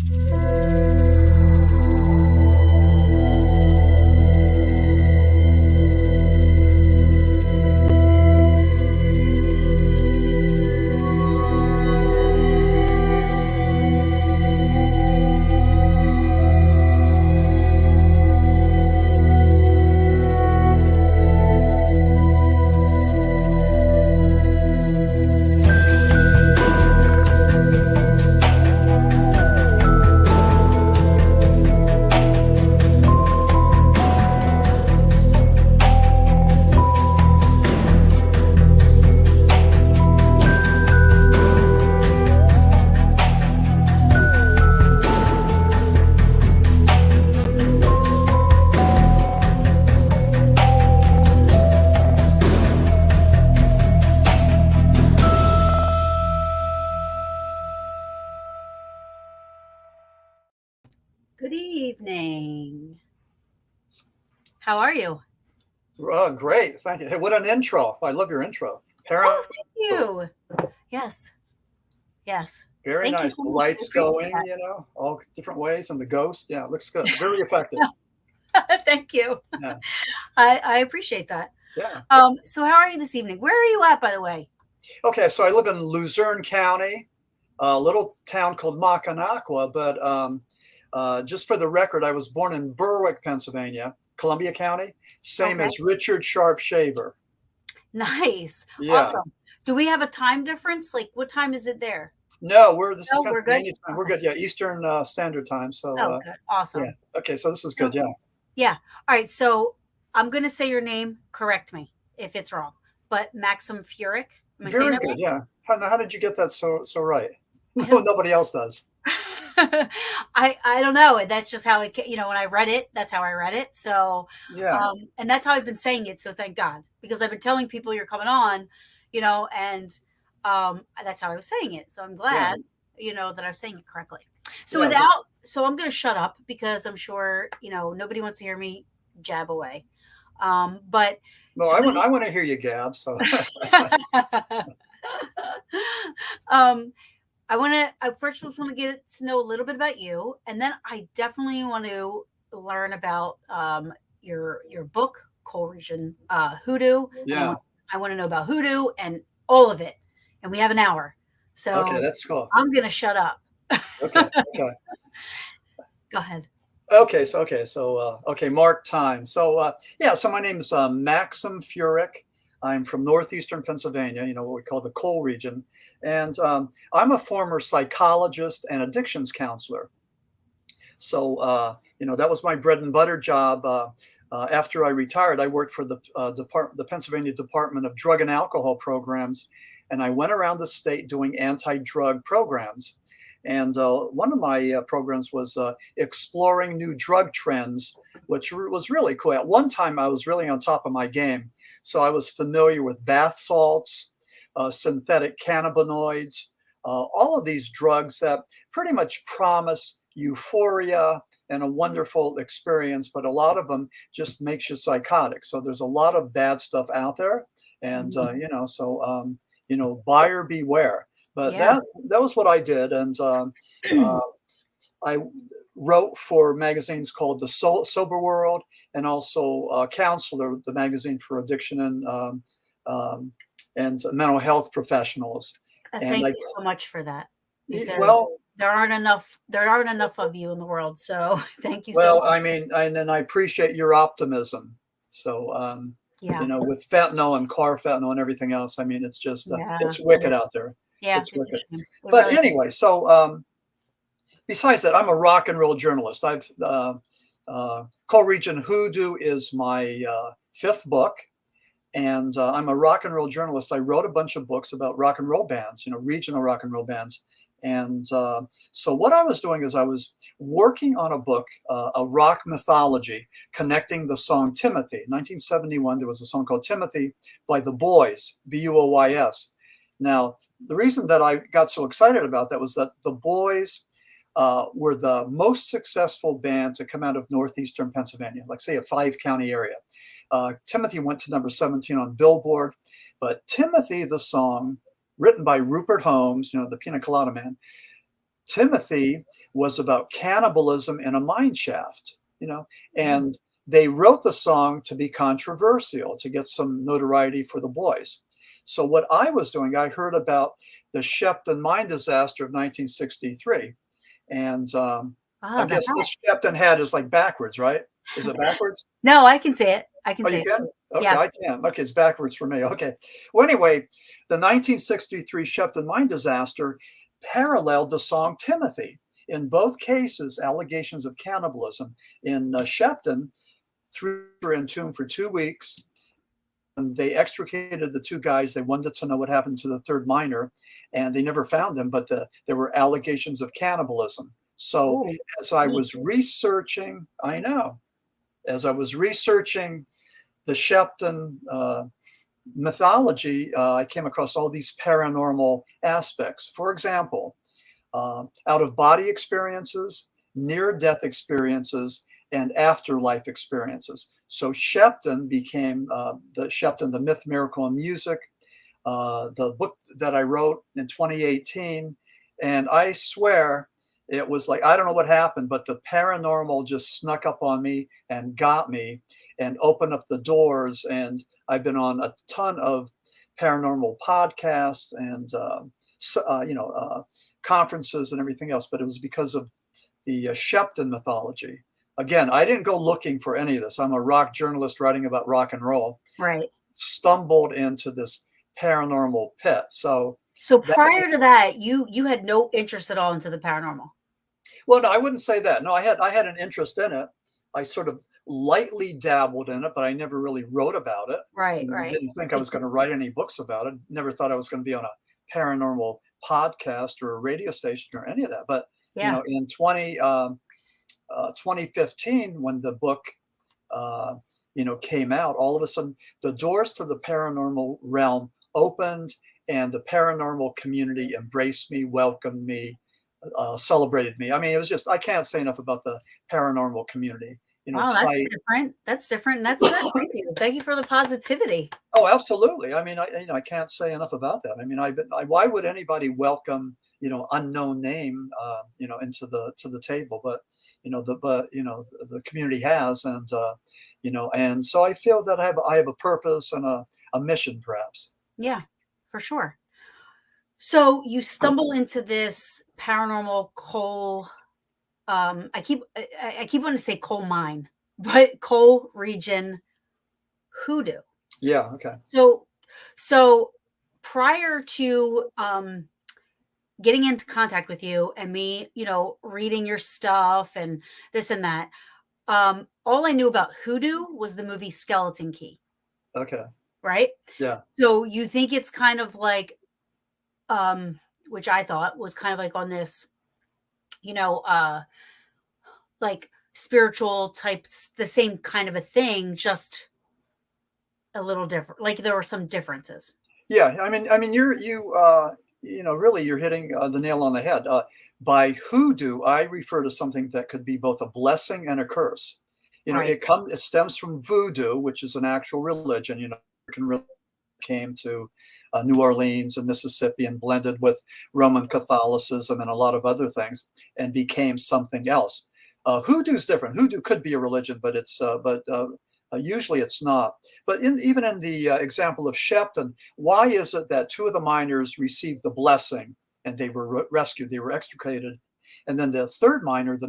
Good evening. How are you? Great. Thank you. Hey, what an intro. I love your intro. Oh, thank you. Yes. Yes. Very Thank you nice. so The much. lights going, all different ways, and the ghost. Yeah, it looks good. Very effective. Thank you. Yeah. I appreciate that. Yeah. So how are you this evening? Where are you at, by the way? Okay, so I live in Luzerne County, a little town called Mackinac, but just for the record, I was born in Berwick, Pennsylvania, Columbia County, same as Richard Sharp Shaver. Nice. Yeah. Awesome. Do we have a time difference? Like, what time is it there? No, we're good. Time. We're good. Yeah, Eastern Standard Time. So good. Awesome. Yeah. Okay, so this is good. Yeah. Yeah. All right. So I'm gonna say your name. Correct me if it's wrong. But Maxim Furek. Very good. Right? Yeah. How did you get that so right? No, nobody else does. I don't know. And that's just how it, when I read it, that's how I read it. So, yeah. And that's how I've been saying it. So thank God, because I've been telling people you're coming on, and that's how I was saying it. So I'm glad, that I was saying it correctly. So so I'm going to shut up because I'm sure, nobody wants to hear me jab away. But no, I want to hear you gab. So, I first just want to get to know a little bit about you, and then I definitely want to learn about your book, Coal Region Hoodoo. Yeah. I want to know about hoodoo and all of it. And we have an hour. So okay, that's cool. I'm gonna shut up. Okay. Go ahead. Okay, mark time. So so my name is Maxim Furek. I'm from northeastern Pennsylvania, what we call the Coal Region. And I'm a former psychologist and addictions counselor. So, that was my bread and butter job. After I retired, I worked for the Pennsylvania Department of Drug and Alcohol Programs. And I went around the state doing anti-drug programs. And one of my programs was exploring new drug trends, which was really cool. At one time, I was really on top of my game. So I was familiar with bath salts, synthetic cannabinoids, all of these drugs that pretty much promise euphoria and a wonderful experience, but a lot of them just makes you psychotic. So there's a lot of bad stuff out there. And, buyer beware. But that was what I did. And I wrote for magazines called The Sober World and also Counselor, the magazine for addiction and mental health professionals. Thank you so much for that. Well, there aren't enough of you in the world. So thank you so much. Well, I mean, and I appreciate your optimism. So, with fentanyl and car fentanyl and everything else, I mean, it's just, it's wicked out there. Yeah, it's wicked. But anyway, so besides that, I'm a rock and roll journalist. Coal Region Hoodoo is my 5th book, and I'm a rock and roll journalist. I wrote a bunch of books about rock and roll bands, regional rock and roll bands. And so what I was doing is I was working on a book, a rock mythology, connecting the song Timothy. In 1971, there was a song called Timothy by the Boys, Buoys. Now, the reason that I got so excited about that was that the Boys were the most successful band to come out of northeastern Pennsylvania, like say a 5-county area. Timothy went to number 17 on Billboard, but Timothy, the song, written by Rupert Holmes, the Pina Colada Man, Timothy was about cannibalism in a mine shaft, and they wrote the song to be controversial, to get some notoriety for the boys. So what I was doing, I heard about the Sheppton mine disaster of 1963. And I guess this Sheppton hat is like backwards, right? Is it backwards? No, I can see it. I can Oh, see you it. can? Okay, Yeah. I can. Okay, it's backwards for me. Okay. Well, anyway, the 1963 Sheppton mine disaster paralleled the song Timothy. In both cases, allegations of cannibalism. In Sheppton, threw her entombed for 2 weeks. And they extricated the two guys. They wanted to know what happened to the third miner, and they never found him, but there were allegations of cannibalism. So as I was researching, as I was researching the Sheppton mythology, I came across all these paranormal aspects. For example, out-of-body experiences, near-death experiences, and afterlife experiences. So Sheppton became the Myth, Miracle, and Music, the book that I wrote in 2018. And I swear it was like, I don't know what happened, but the paranormal just snuck up on me and got me and opened up the doors. And I've been on a ton of paranormal podcasts and, conferences and everything else, but it was because of the Sheppton mythology. Again, I didn't go looking for any of this. I'm a rock journalist writing about rock and roll. Right. Stumbled into this paranormal pit. So prior to that, you had no interest at all into the paranormal. Well, no, I wouldn't say that. No, I had an interest in it. I sort of lightly dabbled in it, but I never really wrote about it. Right. Didn't think I was going to write any books about it. Never thought I was going to be on a paranormal podcast or a radio station or any of that. But in 2015, when the book came out, all of a sudden the doors to the paranormal realm opened, and the paranormal community embraced me, welcomed me, celebrated me. I mean, it was just, I can't say enough about the paranormal community. Wow, that's different. That's different. And that's good. Thank you. Thank you for the positivity. Oh, absolutely. I mean, I can't say enough about that. I mean, why would anybody welcome, unknown name, into the table? But, the community has, and, and so I feel that I have a purpose and a mission, perhaps. Yeah, for sure. So you stumble into this paranormal coal. I keep wanting to say coal mine, but Coal Region Hoodoo. Yeah. Okay. So prior to getting into contact with you and me, reading your stuff and this and that, all I knew about hoodoo was the movie Skeleton Key. Okay. Right? Yeah. So you think it's kind of like, which I thought was kind of like on this, like spiritual types, the same kind of a thing, just a little different. Like there were some differences. Yeah. I mean, really you're hitting the nail on the head. By hoodoo, I refer to something that could be both a blessing and a curse. Right. It stems from voodoo, which is an actual religion. Came to New Orleans and Mississippi and blended with Roman Catholicism and a lot of other things and became something else. Hoodoo's different. Hoodoo could be a religion, but usually it's not. But even in the example of Sheppton, why is it that two of the miners received the blessing and they were rescued, they were extricated, and then the third miner,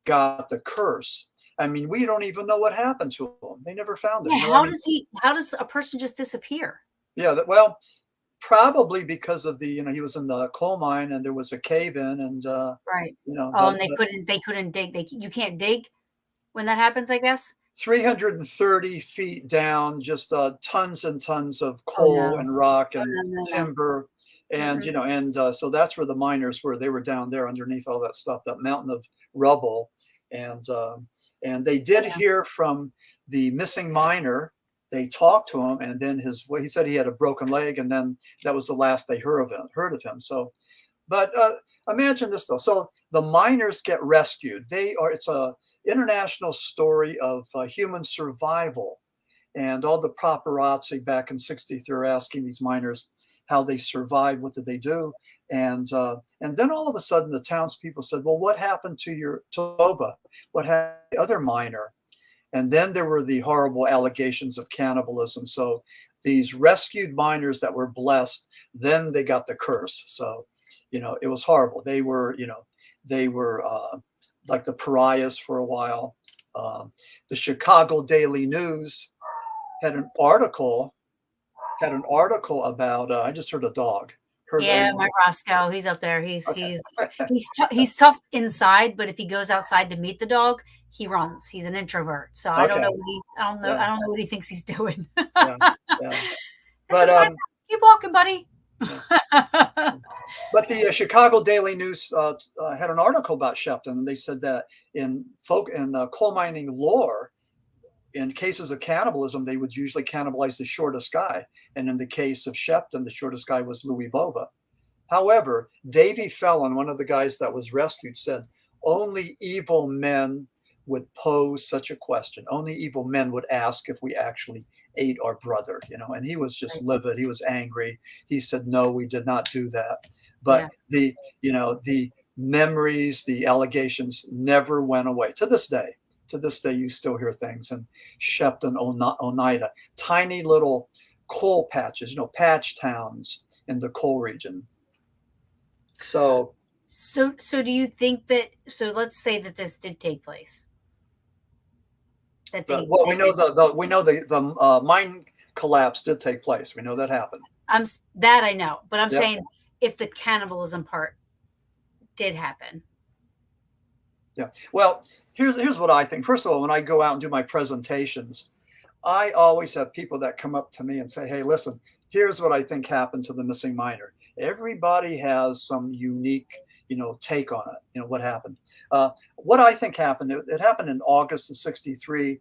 got the curse? I mean, we don't even know what happened to him. They never found him. Yeah, how does a person just disappear? Yeah, well, probably because of he was in the coal mine and there was a cave in and right. And they couldn't dig. You can't dig when that happens, I guess. 330 feet down, just tons and tons of coal and rock and timber. And, so that's where the miners were. They were down there underneath all that stuff, that mountain of rubble. And they did hear from the missing miner. They talked to him, and then he said he had a broken leg, and then that was the last they heard of him. So, but imagine this though. So the miners get rescued. It's a international story of human survival, and all the paparazzi back in '63 are asking these miners, how they survived, what did they do, and then all of a sudden the townspeople said, well, what happened to Bova? What happened to the other miner? And then there were the horrible allegations of cannibalism. So these rescued miners that were blessed, then they got the curse. So, it was horrible. They were, like the pariahs for a while. The Chicago Daily News had an article about. I just heard a dog. My Roscoe, he's up there. Okay. He's tough inside, but if he goes outside to meet the dog, he runs. He's an introvert, so I don't know. I don't know what he thinks he's doing. Yeah. But keep walking, buddy. Yeah. But the Chicago Daily News had an article about Sheppton, and they said that in coal mining lore, in cases of cannibalism, they would usually cannibalize the shortest guy. And in the case of Sheppton, the shortest guy was Louis Bova. However, Davy Fellon, one of the guys that was rescued, said only evil men would pose such a question. Only evil men would ask if we actually ate our brother, and he was just livid. He was angry. He said, no, we did not do that. But the memories, the allegations never went away. To this day, you still hear things in Sheppton, Oneida, tiny little coal patches, patch towns in the coal region. So do you think that? So let's say that this did take place. We know the mine collapse did take place. We know that happened. That I know, but I'm saying if the cannibalism part did happen. Yeah. Well, here's what I think. First of all, when I go out and do my presentations, I always have people that come up to me and say, hey, listen, here's what I think happened to the missing miner. Everybody has some unique, take on it, what happened. What I think happened, it happened in August of '63.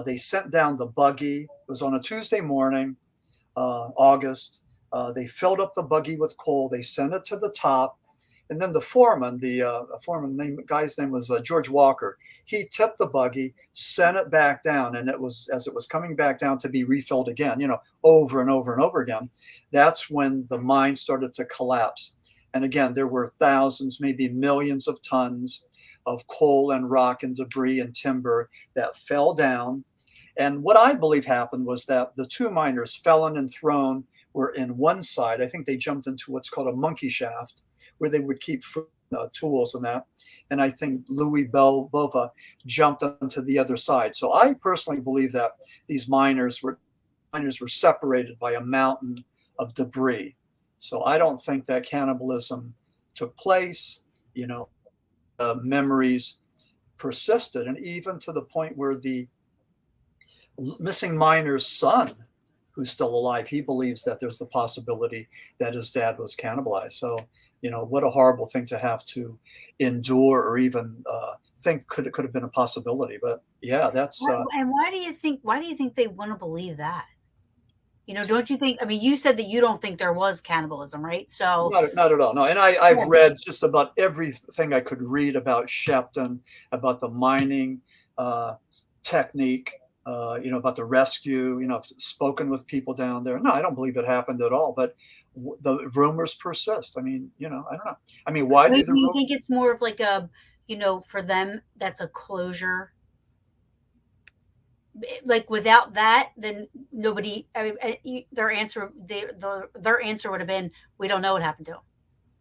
They sent down the buggy. It was on a Tuesday morning, August. They filled up the buggy with coal. They sent it to the top. And then the foreman, guy's name was George Walker. He tipped the buggy, sent it back down, and as it was coming back down to be refilled again, over and over and over again. That's when the mine started to collapse. And again, there were thousands, maybe millions of tons of coal and rock and debris and timber that fell down. And what I believe happened was that the two miners, Fellon and Throne, were in one side. I think they jumped into what's called a monkey shaft, where they would keep tools and that. And I think Louis Bova jumped onto the other side. So I personally believe that these miners were separated by a mountain of debris. So I don't think that cannibalism took place. Memories persisted, and even to the point where the missing miner's son, who's still alive, he believes that there's the possibility that his dad was cannibalized. So, what a horrible thing to have to endure or even think could have been a possibility. But yeah, that's. And why do you think they want to believe that? Don't you think? I mean, you said that you don't think there was cannibalism, right? So not at all. No, and I've read just about everything I could read about Sheppton, about the mining technique. About the rescue, spoken with people down there. No, I don't believe it happened at all, but the rumors persist. I mean, I don't know. I mean, why do you think it's more of like a, for them, that's a closure? Like without that, then nobody, their answer would have been, we don't know what happened to him.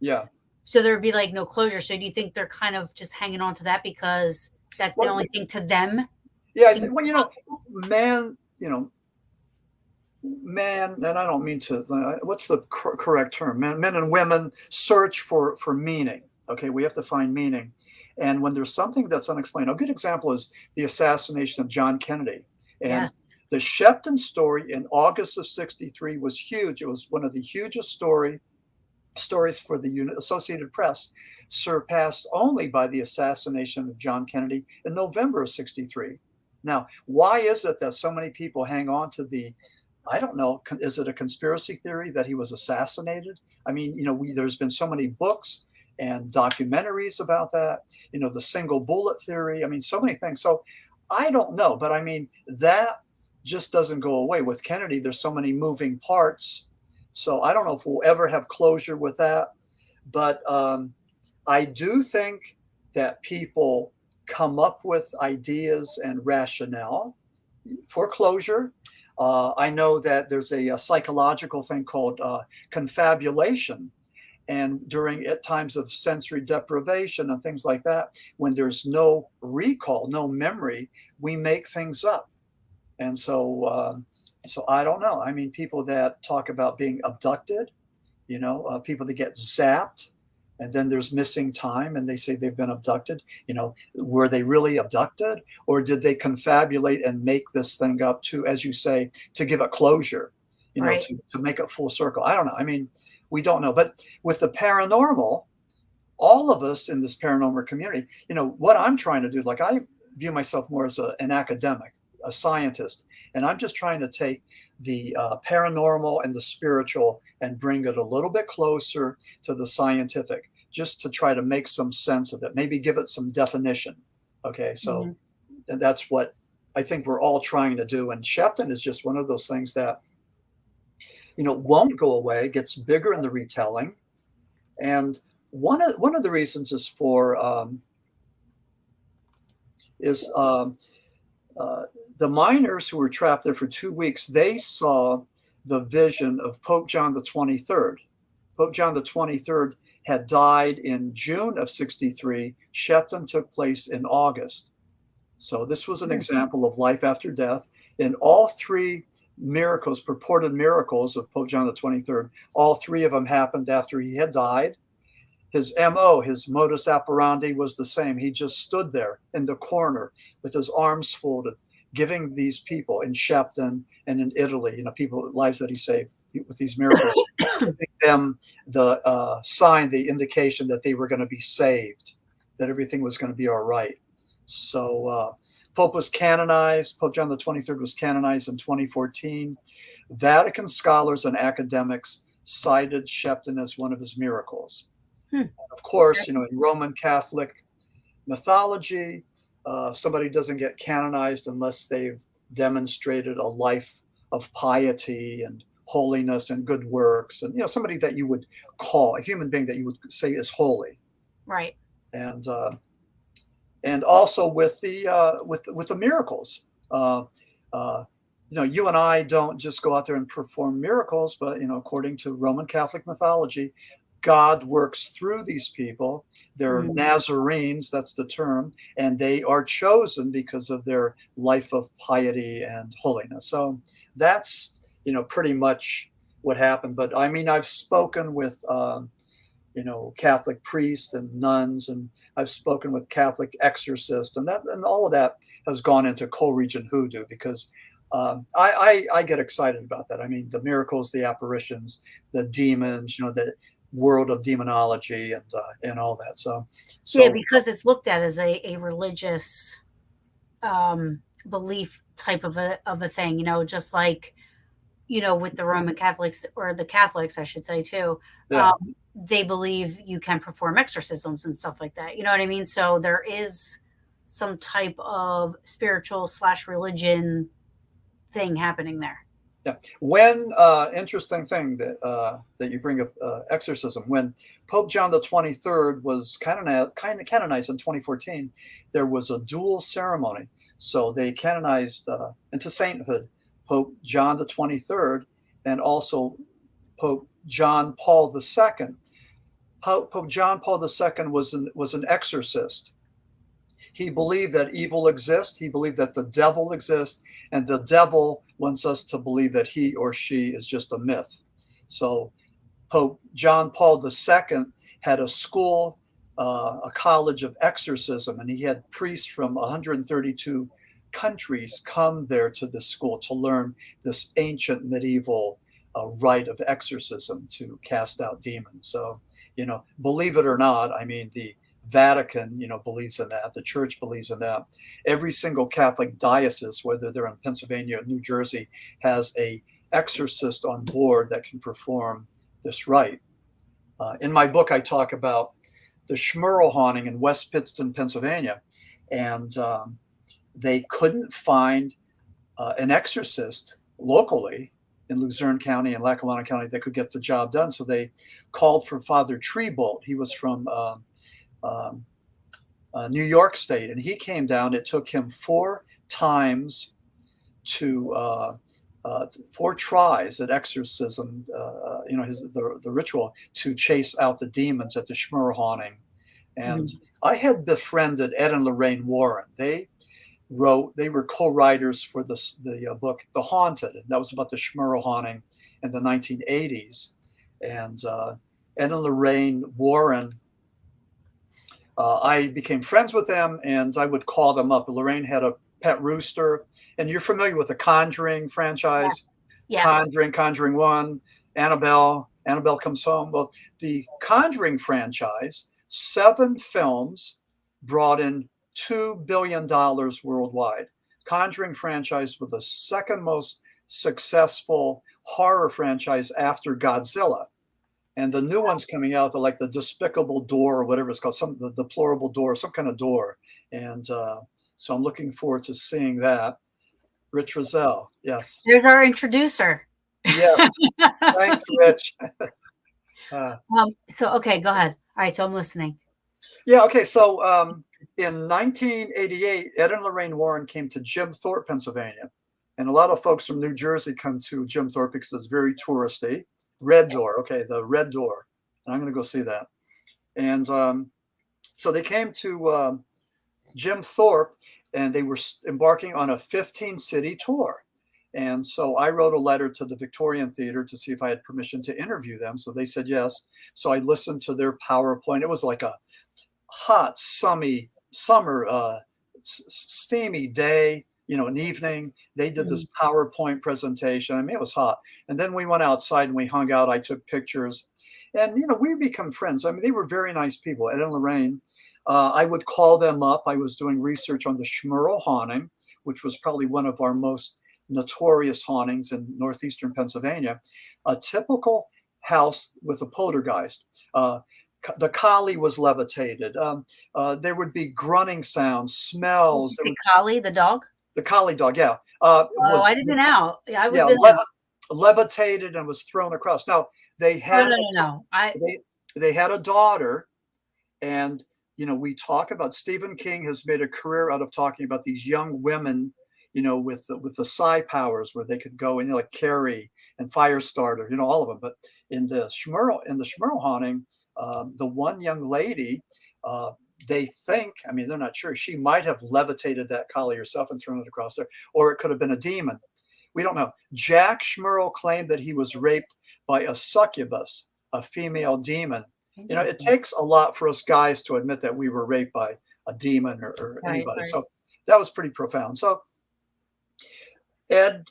Yeah. So there would be like no closure. So do you think they're kind of just hanging on to that because that's the only thing to them? Yeah, man, and I don't mean to, what's the correct term? Men and women search for meaning. Okay, we have to find meaning. And when there's something that's unexplained, a good example is the assassination of John Kennedy. And the Sheppton story in August of '63 was huge. It was one of the hugest stories for the Associated Press, surpassed only by the assassination of John Kennedy in November of '63. Now, why is it that so many people hang on to I don't know, is it a conspiracy theory that he was assassinated? I mean, there's been so many books and documentaries about that, the single bullet theory. I mean, so many things. So I don't know, but I mean, that just doesn't go away. With Kennedy, there's so many moving parts So I don't know if we'll ever have closure with that. But I do think that people come up with ideas and rationale for closure. I know that there's a psychological thing called confabulation. And during at times of sensory deprivation and things like that, when there's no recall, no memory, we make things up. And so I don't know. I mean, people that talk about being abducted, people that get zapped, and then there's missing time and they say they've been abducted. Were they really abducted, or did they confabulate and make this thing up to, as you say, to give it closure, Right. to make it full circle? I don't know. I mean, we don't know. But with the paranormal, all of us in this paranormal community, what I'm trying to do, like I view myself more as an academic, a scientist, and I'm just trying to take the paranormal and the spiritual and bring it a little bit closer to the scientific, just to try to make some sense of it, maybe give it some definition. Okay, so that's what I think we're all trying to do. And Sheppton is just one of those things that, won't go away, gets bigger in the retelling. And one of the reasons is for the miners who were trapped there for 2 weeks. They saw the vision of Pope John the 23rd. Pope John the 23rd had died in June of 63. Sheppton took place in August. So this was an example of life after death. In all three miracles, purported miracles of Pope John the 23rd, all three of them happened after he had died. His MO, his modus operandi was the same. He just stood there in the corner with his arms folded, giving these people in Sheppton and in Italy, people, lives that he saved with these miracles, giving them the sign, the indication that they were going to be saved, that everything was going to be all right. So Pope was canonized. Pope John the 23rd was canonized in 2014. Vatican scholars and academics cited Sheppton as one of his miracles. Of course, in Roman Catholic mythology, somebody doesn't get canonized unless they've demonstrated a life of piety and holiness and good works, and somebody that you would call a human being that you would say is holy. Right. And also with the miracles, you and I don't just go out there and perform miracles, but according to Roman Catholic mythology, God works through these people. They're Nazarenes, that's the term, and they are chosen because of their life of piety and holiness. So that's, pretty much what happened. But I mean, I've spoken with, Catholic priests and nuns, and I've spoken with Catholic exorcists, and all of that has gone into Coal Region Hoodoo because I get excited about that. I mean, the miracles, the apparitions, the demons, the world of demonology and all that. So yeah, because it's looked at as a religious belief type of a thing, just like with the Roman Catholics, or the Catholics, I should say too. Yeah. They believe you can perform exorcisms and stuff like that. You know what I mean? So there is some type of spiritual / religion thing happening there. Yeah. When interesting thing that you bring up, exorcism. When Pope John the 23rd was canonized in 2014, there was a dual ceremony. So they canonized into sainthood Pope John the 23rd and also Pope John Paul II. Pope John Paul II was an exorcist. He believed that evil exists. He believed that the devil exists, and the devil wants us to believe that he or she is just a myth. So Pope John Paul II had a school, a college of exorcism, and he had priests from 132 countries come there to the school to learn this ancient medieval rite of exorcism to cast out demons. So, believe it or not, I mean, the Vatican, believes in that. The church believes in that. Every single Catholic diocese, whether they're in Pennsylvania or New Jersey, has a exorcist on board that can perform this rite. In my book, I talk about the Schmurl haunting in West Pittston, Pennsylvania, and they couldn't find an exorcist locally in Luzerne County and Lackawanna County that could get the job done. So they called for Father Treebolt. He was from New York State, and he came down. It took him 4 times to 4 tries at exorcism, the ritual to chase out the demons at the Schmurr haunting. And I had befriended Ed and Lorraine Warren. They were co-writers for the book The Haunted, and that was about the Schmurr haunting in the 1980s. And Ed and Lorraine Warren, I became friends with them, and I would call them up. Lorraine had a pet rooster, and you're familiar with the Conjuring franchise. Yes. Conjuring 1, Annabelle Comes Home. Well, the Conjuring franchise, 7 films, brought in $2 billion worldwide. Conjuring franchise was the second most successful horror franchise after Godzilla. And the new ones coming out, they're like the Despicable Door or whatever it's called, the Deplorable Door, some kind of door. And so I'm looking forward to seeing that. Rich Rozelle, yes. There's our introducer. Yes, thanks, Rich. So, okay, go ahead. All right, so I'm listening. Yeah, okay, so in 1988, Ed and Lorraine Warren came to Jim Thorpe, Pennsylvania. And a lot of folks from New Jersey come to Jim Thorpe because it's very touristy. Red Door, okay, the Red Door. And I'm going to go see that. And so they came to Jim Thorpe, and they were embarking on a 15-city tour. And so I wrote a letter to the Victorian Theater to see if I had permission to interview them. So they said yes. So I listened to their PowerPoint. It was like a hot, summer, steamy day, an evening. They did this PowerPoint presentation. I mean, it was hot. And then we went outside and we hung out. I took pictures. And, we become friends. I mean, they were very nice people. Ed and Lorraine. I would call them up. I was doing research on the Schmurl haunting, which was probably one of our most notorious hauntings in northeastern Pennsylvania. A typical house with a poltergeist. The collie was levitated. There would be grunting sounds, smells. The collie, the dog? The collie dog, yeah. I didn't know. Yeah, I was levitated and was thrown across. Now, they had they had a daughter, and we talk about Stephen King has made a career out of talking about these young women, with the psi powers where they could go and like Carrie and Firestarter, all of them. But in the Schmurl haunting, the one young lady, they think, they're not sure, she might have levitated that collie herself and thrown it across there, or it could have been a demon. We don't know. Jack Schmurl claimed that he was raped by a succubus, a female demon. It takes a lot for us guys to admit that we were raped by a demon or anybody. Right. So that was pretty profound. So Ed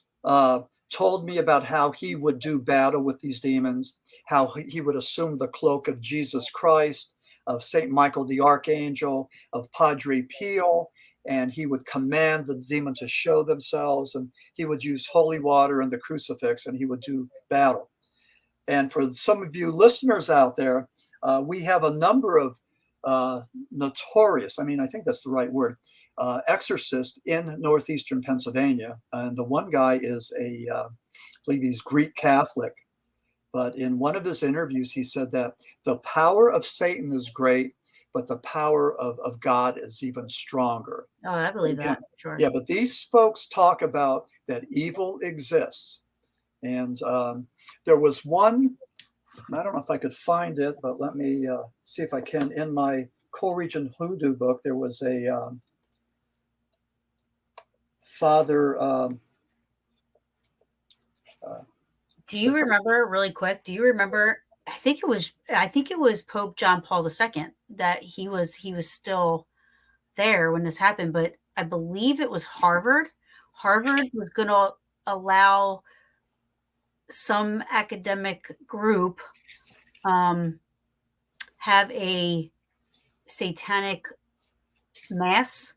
told me about how he would do battle with these demons, how he would assume the cloak of Jesus Christ, of St. Michael the Archangel, of Padre Pio, and he would command the demon to show themselves, and he would use holy water and the crucifix, and he would do battle. And for some of you listeners out there, we have a number of notorious, I think that's the right word, exorcists in northeastern Pennsylvania. And the one guy is I believe he's Greek Catholic. But in one of his interviews, he said that the power of Satan is great, but the power of God is even stronger. Oh, I believe that. Sure. Yeah, but these folks talk about that evil exists. And there was one, I don't know if I could find it, but let me see if I can. In my Coal Region Hoodoo book, there was a Father. Do you remember, really quick? Do you remember? I think it was Pope John Paul II that he was still there when this happened, but I believe it was Harvard. Harvard was going to allow some academic group have a satanic mass.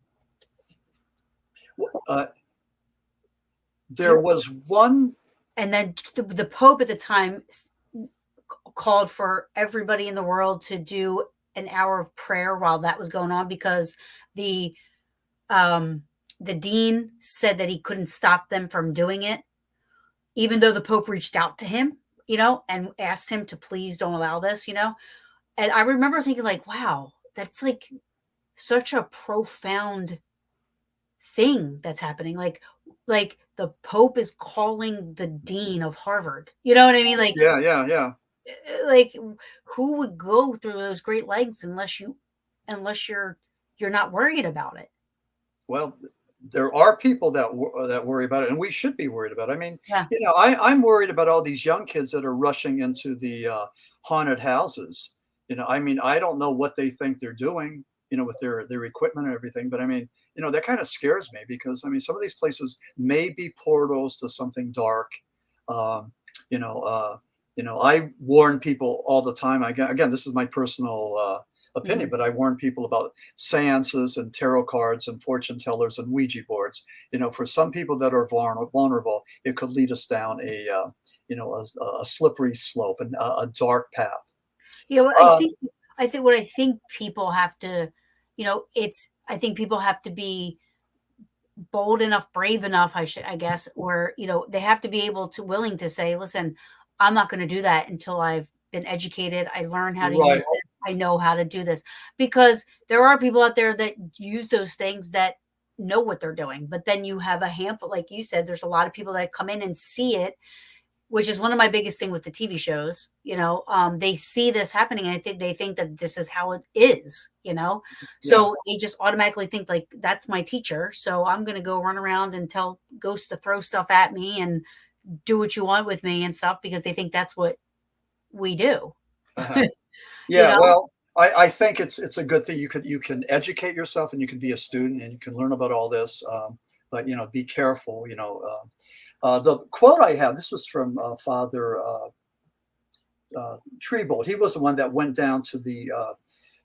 There was one. And then the Pope at the time called for everybody in the world to do an hour of prayer while that was going on, because the dean said that he couldn't stop them from doing it. even though the Pope reached out to him, and asked him to please don't allow this, And I remember thinking like, wow, that's like such a profound thing that's happening. Like the Pope is calling the dean of Harvard. You know what I mean? Like who would go through those great lengths unless you're not worried about it? Well, there are people that worry about it, and we should be worried about it. I mean, Yeah. I'm worried about all these young kids that are rushing into the haunted houses. I mean, I don't know what they think they're doing, with their equipment and everything. But I mean, that kind of scares me because I mean, some of these places may be portals to something dark. Um, I warn people all the time. Again, this is my personal opinion, but I warn people about seances and tarot cards and fortune tellers and Ouija boards. For some people that are vulnerable, it could lead us down a slippery slope and a dark path. Yeah, what Uh, I think people have to, I think people have to be bold enough, brave enough, I guess, or, they have to be willing to say, listen, I'm not going to do that until I've been educated. I learned how to right. use this. I know how to do this, because there are people out there that use those things that know what they're doing. But then you have a handful, like you said, there's a lot of people that come in and see it, which is one of my biggest thing with the TV shows. They see this happening and they think that this is how it is, so they just automatically think like, that's my teacher. So I'm going to go run around and tell ghosts to throw stuff at me and do what you want with me and stuff, because they think that's what we do. Uh-huh. you Yeah, know? well, I think it's a good thing. You can educate yourself and you can be a student and you can learn about all this. But be careful. The quote I have, this was from Father Treebold. He was the one that went down to the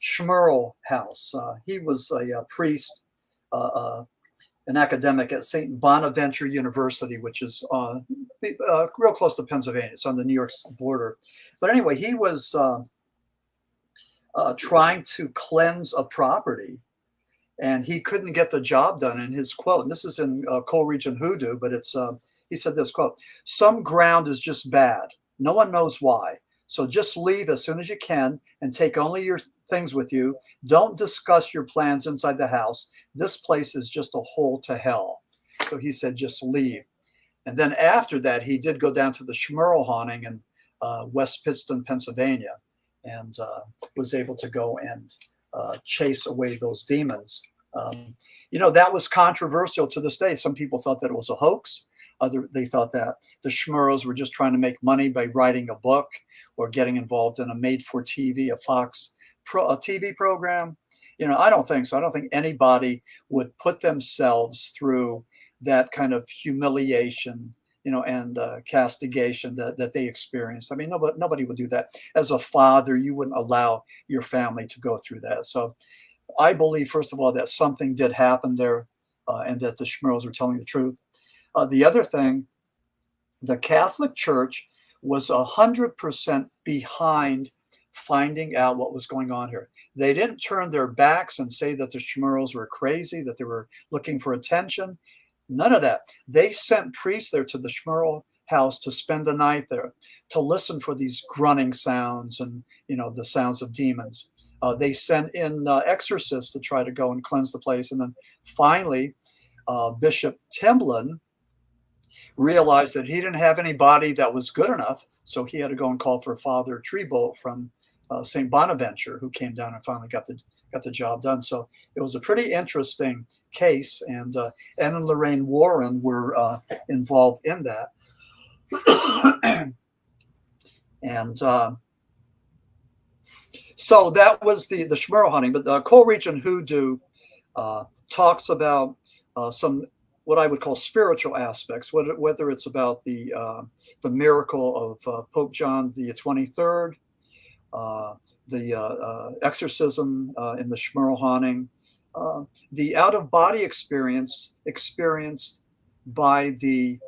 Schmerl house. He was a priest, an academic at St. Bonaventure University, which is real close to Pennsylvania. It's on the New York border. But anyway, he was trying to cleanse a property, and he couldn't get the job done. In his quote, and this is in Coal Region Hoodoo, but he said this quote: "Some ground is just bad. No one knows why. So just leave as soon as you can and take only your things with you. Don't discuss your plans inside the house. This place is just a hole to hell." So he said, just leave. And then after that, he did go down to the Schmerl haunting in West Pittston, Pennsylvania, and was able to go and chase away those demons. That was controversial to this day. Some people thought that it was a hoax. They thought that the Schmerls were just trying to make money by writing a book or getting involved in a made-for-TV, a Fox a TV program. I don't think so. I don't think anybody would put themselves through that kind of humiliation, and castigation that they experienced. I mean, nobody would do that. As a father, you wouldn't allow your family to go through that. So I believe, first of all, that something did happen there, and that the Schmerls were telling the truth. The other thing, the Catholic Church was 100% behind finding out what was going on here. They didn't turn their backs and say that the Schmerls were crazy, that they were looking for attention. None of that. They sent priests there to the Schmerl house to spend the night there, to listen for these grunting sounds and the sounds of demons. They sent in exorcists to try to go and cleanse the place. And then finally, Bishop Timlin realized that he didn't have anybody that was good enough, so he had to go and call for Father Treebolt from St. Bonaventure, who came down and finally got the job done. So it was a pretty interesting case, and Anne and Lorraine Warren were involved in that. And so that was the Schmerl hunting. But Coal Region Hoodoo talks about some what I would call spiritual aspects, whether it's about the miracle of Pope John the 23rd, the exorcism in the Schmerl haunting, the out-of-body experience experienced by the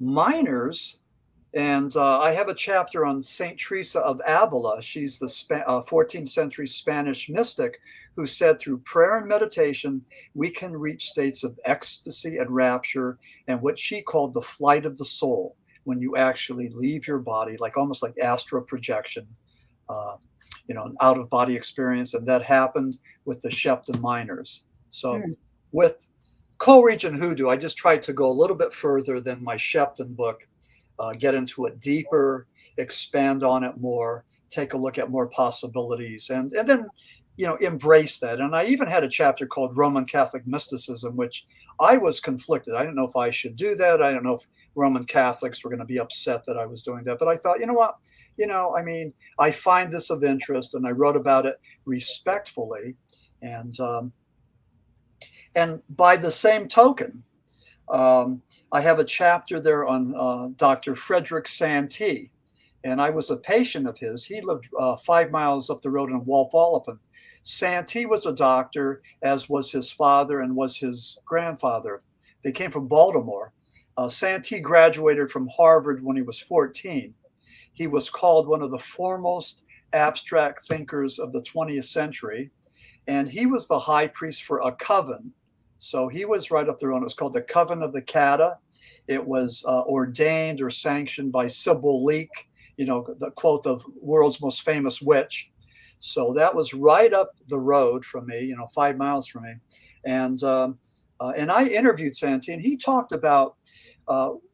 miners And I have a chapter on Saint Teresa of Avila. She's the 14th century Spanish mystic who said through prayer and meditation, we can reach states of ecstasy and rapture and what she called the flight of the soul, when you actually leave your body, like almost like astral projection, an out of body experience. And that happened with the Sheppton miners. So with Coal Region Hoodoo, I just tried to go a little bit further than my Sheppton book. Get into it deeper, expand on it more, take a look at more possibilities, and then, embrace that. And I even had a chapter called Roman Catholic Mysticism, which I was conflicted. I didn't know if I should do that. I don't know if Roman Catholics were going to be upset that I was doing that. But I thought, you know what? I find this of interest, and I wrote about it respectfully. And by the same token, I have a chapter there on Dr. Frederick Santee, and I was a patient of his. He lived 5 miles up the road in Walpollepen. Santee was a doctor, as was his father and was his grandfather. They came from Baltimore. Santee graduated from Harvard when he was 14. He was called one of the foremost abstract thinkers of the 20th century, and he was the high priest for a coven. So he was right up there on. It was called the Coven of the Cata. It was ordained or sanctioned by Sybil Leek, the quote, the world's most famous witch. So that was right up the road from me, 5 miles from me. And I interviewed Santee, and he talked about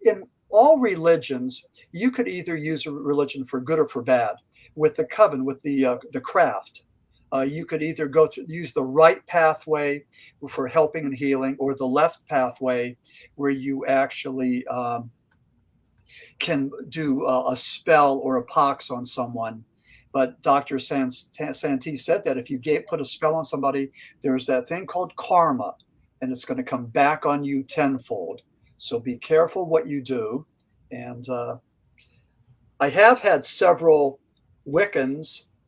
in all religions, you could either use a religion for good or for bad. With the coven, with the craft, you could either use the right pathway for helping and healing, or the left pathway where you actually can do a spell or a pox on someone. But Dr. Santee said that if you put a spell on somebody, there's that thing called karma, and it's going to come back on you tenfold. So be careful what you do. And I have had several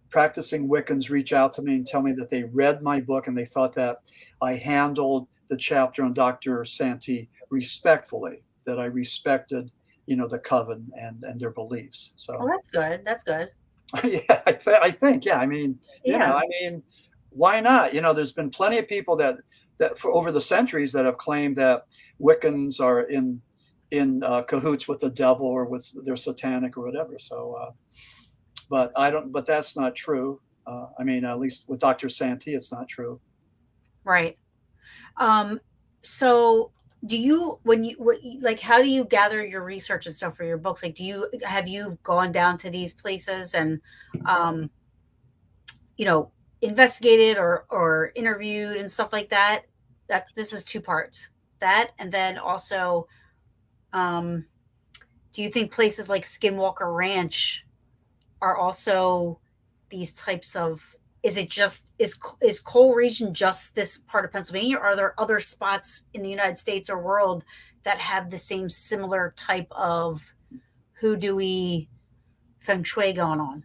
practicing Wiccans reach out to me and tell me that they read my book and they thought that I handled the chapter on Dr. Santee respectfully, that I respected, the coven and their beliefs. So that's good. That's good. Yeah, I think, yeah. Why not? There's been plenty of people that for over the centuries that have claimed that Wiccans are in cahoots with the devil or with their satanic or whatever. So, but that's not true. At least with Dr. Santee, it's not true. Right. So do you, how do you gather your research and stuff for your books? Like, have you gone down to these places and, investigated or interviewed and stuff like that? This is 2 parts. That, and then also, do you think places like Skinwalker Ranch are also these types of, is Coal Region just this part of Pennsylvania, or are there other spots in the United States or world that have the same similar type of hoodoo-y feng shui going on?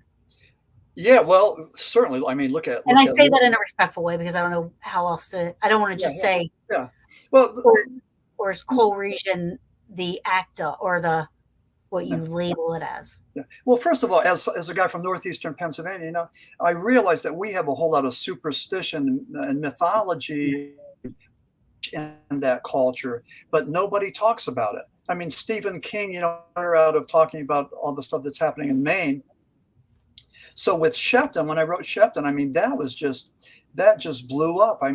Yeah, well, certainly. Look at. And I say that in a respectful way because I don't know how else to. I don't want to just say. Yeah. Well, or is Coal Region the acta or what you label it as? Yeah. Well, first of all, as a guy from northeastern Pennsylvania, I realize that we have a whole lot of superstition and mythology in that culture, but nobody talks about it. Stephen King, out of talking about all the stuff that's happening in Maine. So with Sheppton, when I wrote Sheppton, that just blew up. I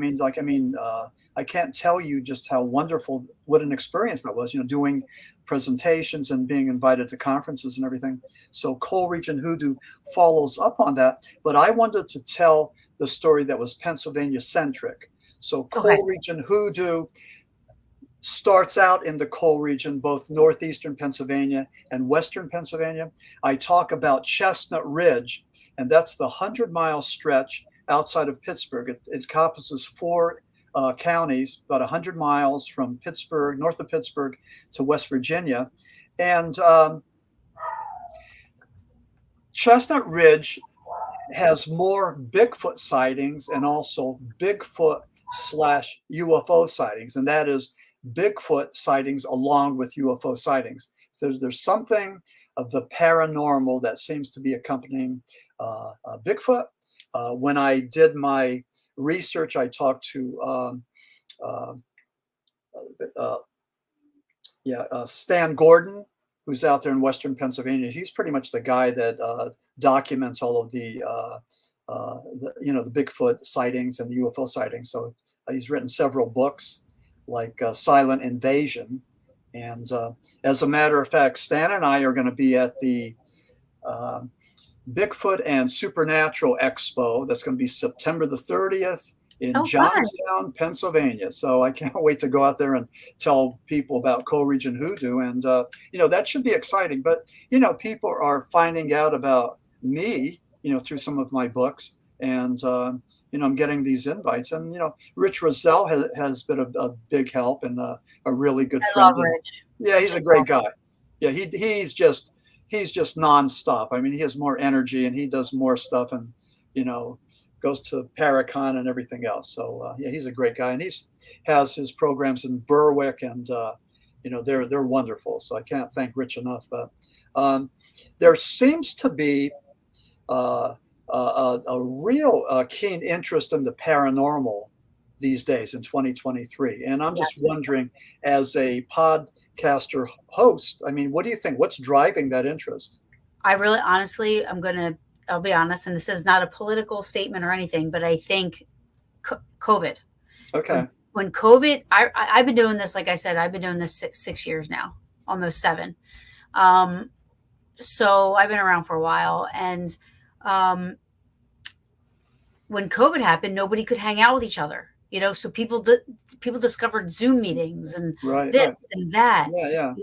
can't tell you just how wonderful, what an experience that was, doing presentations and being invited to conferences and everything. So Coal Region Hoodoo follows up on that, but I wanted to tell the story that was Pennsylvania centric. So Coal Region Hoodoo starts out in the Coal Region, both northeastern Pennsylvania and western Pennsylvania. I talk about Chestnut Ridge, and that's the 100-mile stretch outside of Pittsburgh. It encompasses 4 counties, about 100 miles from Pittsburgh, north of Pittsburgh, to West Virginia. And Chestnut Ridge has more Bigfoot sightings and also Bigfoot/UFO sightings, and that is Bigfoot sightings along with UFO sightings. So there's something of the paranormal that seems to be accompanying Bigfoot. When I did my research, I talked to uh, Stan Gordon, who's out there in Western Pennsylvania. He's pretty much the guy that documents all of the Bigfoot sightings and the UFO sightings. So he's written several books, like Silent Invasion. And as a matter of fact, Stan and I are going to be at the Bigfoot and Supernatural Expo. That's going to be September the 30th in Johnstown, Pennsylvania. So I can't wait to go out there and tell people about Coal Region Hoodoo. And, that should be exciting. But, people are finding out about me, through some of my books. And, I'm getting these invites. And, Rich Rosell has been a big help and a really good friend. I love Rich. Yeah, he's a great guy. Yeah, he's just nonstop. I mean, he has more energy and he does more stuff and, goes to Paracon and everything else. So, he's a great guy. And has his programs in Berwick and, they're wonderful. So I can't thank Rich enough. But there seems to be a real keen interest in the paranormal these days in 2023. And I'm just wondering, as a podcaster host, I mean, what do you think? What's driving that interest? I really, honestly, I'll be honest, and this is not a political statement or anything, but I think COVID. Okay. When COVID, I've been doing this, like I said, I've been doing this six years now, almost 7. So I've been around for a while. And when COVID happened, nobody could hang out with each other. So people discovered Zoom meetings and and that. Yeah.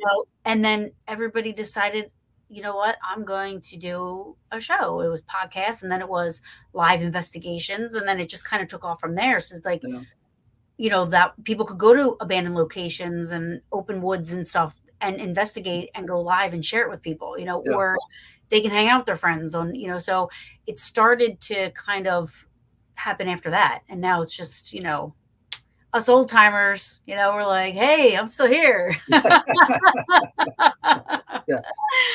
And then everybody decided, you know what, I'm going to do a show. It was podcasts, and then it was live investigations, and then it just kind of took off from there. So it's like, that people could go to abandoned locations and open woods and stuff and investigate and go live and share it with people, or they can hang out with their friends on, so it started to kind of happen after that. And now it's just, us old timers, we're like, hey, I'm still here.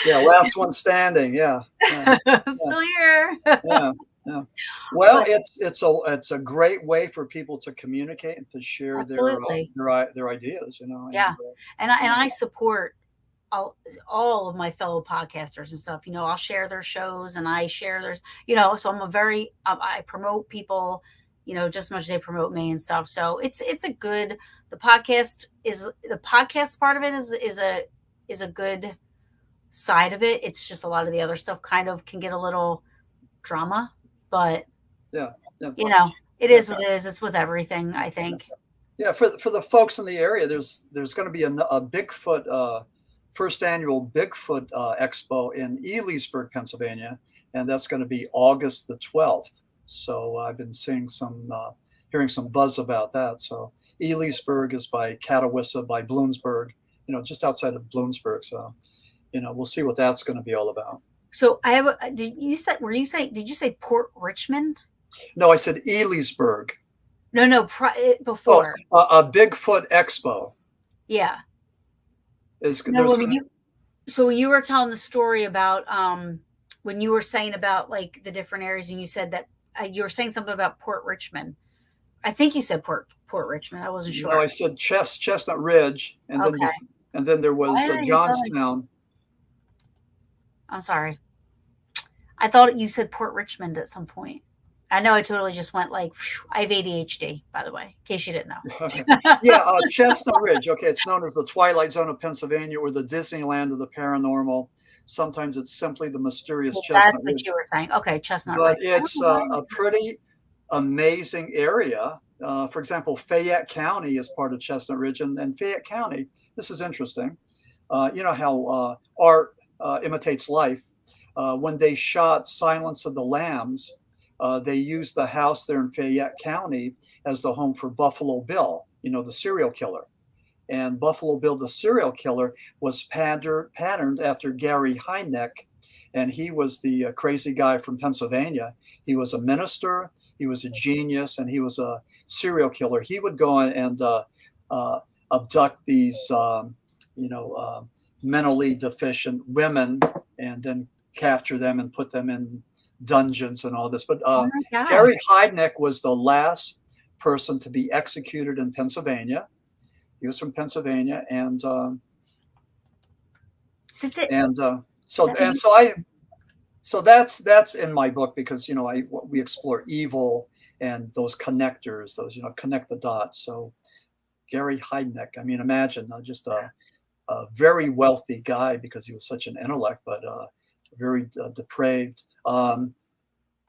Yeah. Last one standing. Yeah. I'm still here. Yeah. Well, it's a great way for people to communicate and to share their ideas, Yeah. And I support all of my fellow podcasters and stuff. I'll share their shows and I share theirs, so I promote people, just as much as they promote me and stuff. So it's the podcast part of it is a good side of it. It's just a lot of the other stuff kind of can get a little drama, but it is what it is. It's with everything, I think. Yeah. For the folks in the area, there's going to be a Bigfoot, first annual Bigfoot Expo in Leesburg, Pennsylvania. And that's going to be August the 12th. So I've been hearing some buzz about that. So Leesburg is by Catawissa, by Bloomsburg, just outside of Bloomsburg. So, we'll see what that's going to be all about. So did you say Port Richmond? No, I said Leesburg. No, before. A Bigfoot Expo. Yeah. So you were telling the story about when you were saying about like the different areas, and you said that you were saying something about Port Richmond. I think you said Port Richmond. I wasn't sure. No, I said Chestnut Ridge, and then there was Johnstown. I'm sorry. I thought you said Port Richmond at some point. I know I totally just went like, I have ADHD, by the way, in case you didn't know. Okay. Yeah, Chestnut Ridge. Okay, it's known as the Twilight Zone of Pennsylvania or the Disneyland of the paranormal. Sometimes it's simply the mysterious Chestnut Ridge. That's what you were saying. Okay, Chestnut Ridge. But Ridge. it's a pretty amazing area. For example, Fayette County is part of Chestnut Ridge. And Fayette County, this is interesting. How art imitates life. When they shot Silence of the Lambs, they used the house there in Fayette County as the home for Buffalo Bill, the serial killer. And Buffalo Bill, the serial killer, was patterned after Gary Hynek. And he was the crazy guy from Pennsylvania. He was a minister, he was a genius, and he was a serial killer. He would go and abduct these, mentally deficient women and then capture them and put them in dungeons and all this. But Oh my gosh. Gary Heidnik was the last person to be executed in Pennsylvania. He was from Pennsylvania, and so that's in my book, because we explore evil and those connectors, those connect the dots. So Gary Heidnik, I mean, imagine just a very wealthy guy, because he was such an intellect, but very depraved.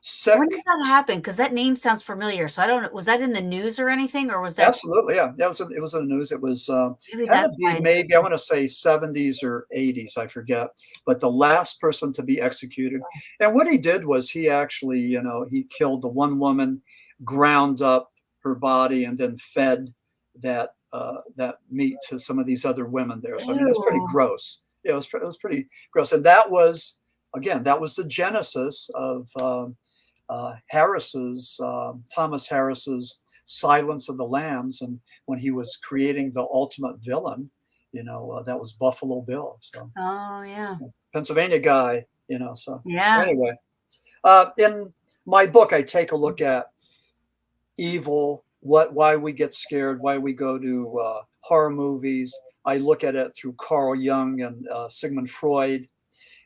Sick. When did that happen? Because that name sounds familiar. So I don't know. Was that in the news or anything, or was that? Absolutely, yeah. It was in the news. It was Maybe had to that's be why. maybe, I want to say 70s or 80s, I forget. But the last person to be executed. And what he did was he actually, he killed the one woman, ground up her body, and then fed that meat to some of these other women there. So I mean, it was pretty Ew. gross. Yeah, it was pretty gross. And that was the genesis of Thomas Harris's Silence of the Lambs, and when he was creating the ultimate villain, that was Buffalo Bill. So, Oh yeah. Pennsylvania guy, So Yeah. anyway, in my book, I take a look at evil, why we get scared, why we go to horror movies. I look at it through Carl Jung and Sigmund Freud,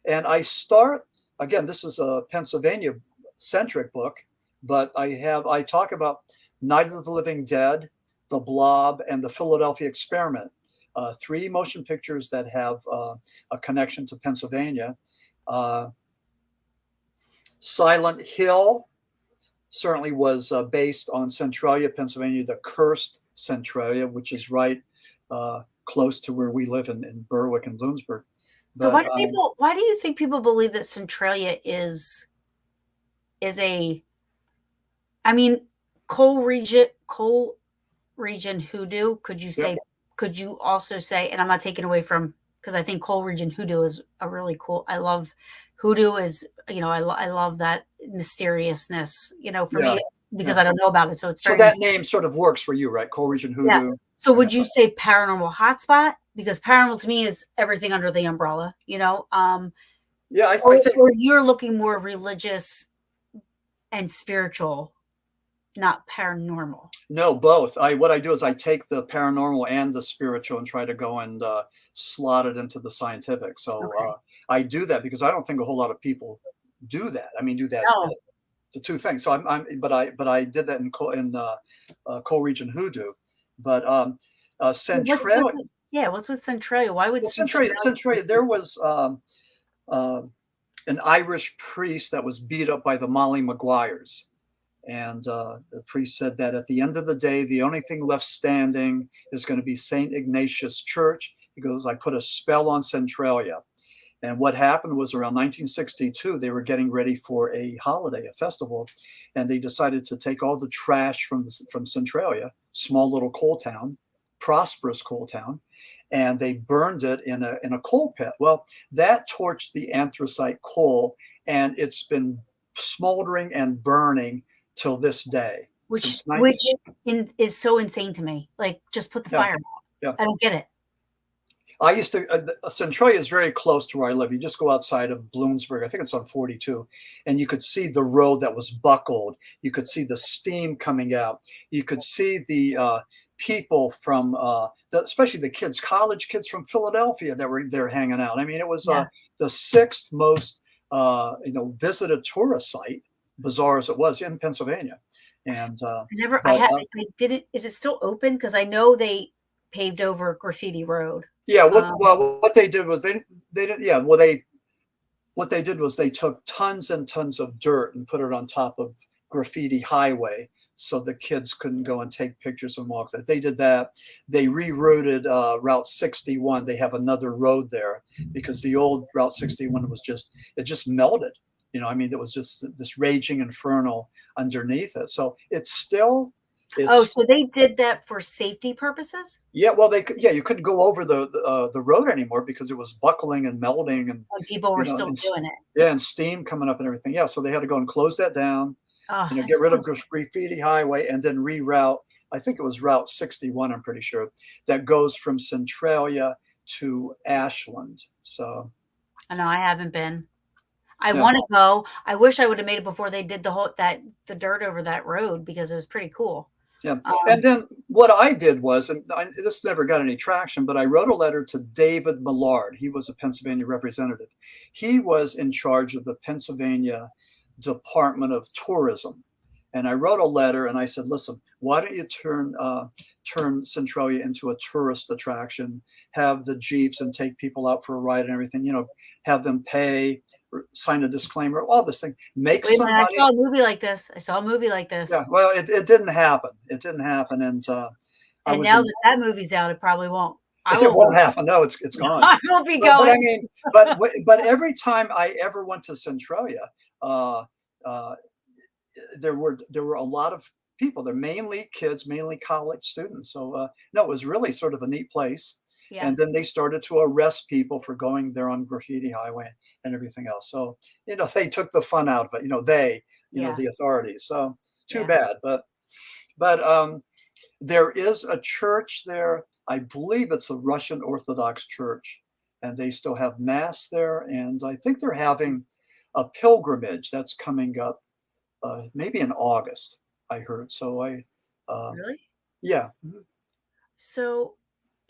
and I start again. This is a Pennsylvania centric book, but I talk about Night of the Living Dead, The Blob, and the Philadelphia Experiment, 3 motion pictures that have a connection to Pennsylvania. Silent Hill certainly was based on Centralia, Pennsylvania, the cursed Centralia, which is right close to where we live in Berwick and Bloomsburg. So why do you think people believe that Centralia is a, I mean, Coal Region Hoodoo? Could you say? Yep. Could you also say? And I'm not taking away from, because I think Coal Region Hoodoo is a really cool. I love hoodoo is, I love that mysteriousness. For me, because I don't know about it, so it's so very. that name sort of works for you, right? Coal Region Hoodoo. Yeah. So would you say paranormal hotspot? Because paranormal to me is everything under the umbrella. Yeah, I or, think. or you're looking more religious and spiritual, not paranormal. No, both. What I do is I take the paranormal and the spiritual and try to go and slot it into the scientific. So Okay. I do that because I don't think a whole lot of people do that. I mean, do that. No. The two things. So but I did that in Coal Region Hoodoo, but Centralia. What's with Centralia? Why would Centralia? There was an Irish priest that was beat up by the Molly Maguires. And the priest said that at the end of the day, the only thing left standing is going to be St. Ignatius Church. He goes, I put a spell on Centralia. And what happened was around 1962, they were getting ready for a holiday, a festival, and they decided to take all the trash from Centralia, small little coal town, prosperous coal town, and they burned it in a coal pit. Well, that torched the anthracite coal, and it's been smoldering and burning till this day. Which is so insane to me. Like, just put the fire out. Yeah. I don't get it. I used to, Centralia is very close to where I live. You just go outside of Bloomsburg. I think it's on 42. And you could see the road that was buckled. You could see the steam coming out. You could see the people from, especially the kids, college kids from Philadelphia that were there hanging out. I mean, it was the 6th most, visited tourist site, bizarre as it was, in Pennsylvania. And I didn't. Is it still open? Because I know they paved over Graffiti Road. Yeah. What they did was they didn't. Yeah. Well, what they did was they took tons and tons of dirt and put it on top of Graffiti Highway, so the kids couldn't go and take pictures and walk there. They did that. They rerouted Route 61. They have another road there because the old Route 61 was just melted. I mean, it was just this raging inferno underneath it. So it's still. So they did that for safety purposes? Yeah, well, you couldn't go over the road anymore because it was buckling and melting, and people were still doing it. Yeah, and steam coming up and everything. Yeah, so they had to go and close that down. Get rid of Graffiti Highway and then reroute. I think it was Route 61. I'm pretty sure that goes from Centralia to Ashland. So. I know I haven't been. I Yeah. want to go. I wish I would have made it before they did the dirt over that road because it was pretty cool. Yeah. And then what I did was, and this never got any traction, but I wrote a letter to David Millard. He was a Pennsylvania representative. He was in charge of the Pennsylvania Department of Tourism. And I wrote a letter and I said, listen, why don't you turn Centralia into a tourist attraction, have the Jeeps and take people out for a ride and everything, have them pay, sign a disclaimer, all this thing, make Wait a some minute, I money. saw a movie like this. I saw a movie like this. Yeah, well, it didn't happen. It didn't happen. And I And was now in, that movie's out, it probably won't. I it won't won't go. happen. No, it's gone. I won't be But I going. mean, but every time I ever went to Centralia, uh, uh, there were a lot of people. They're mainly kids, mainly college students. So no, it was really sort of a neat place. Yeah. And then they started to arrest people for going there on Graffiti Highway and everything else. So they took the fun out of it. The authorities. So too bad. But there is a church there. I believe it's a Russian Orthodox church, and they still have mass there. And I think they're having a pilgrimage that's coming up. Maybe in August, I heard. So Really? Yeah. So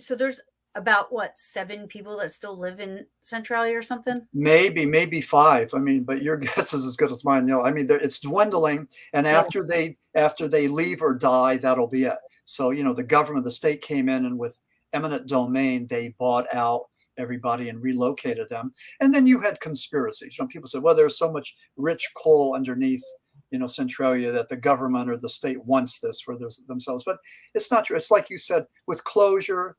there's about what, 7 people that still live in Centralia or something? Maybe 5. I mean, but your guess is as good as mine. I mean, it's dwindling, and after they leave or die, that'll be it. So the government, the state came in, and with eminent domain, they bought out everybody and relocated them. And then you had conspiracies. People said, well, there's so much rich coal underneath Centralia that the government or the state wants this for themselves. But it's not true. It's like you said, with closure,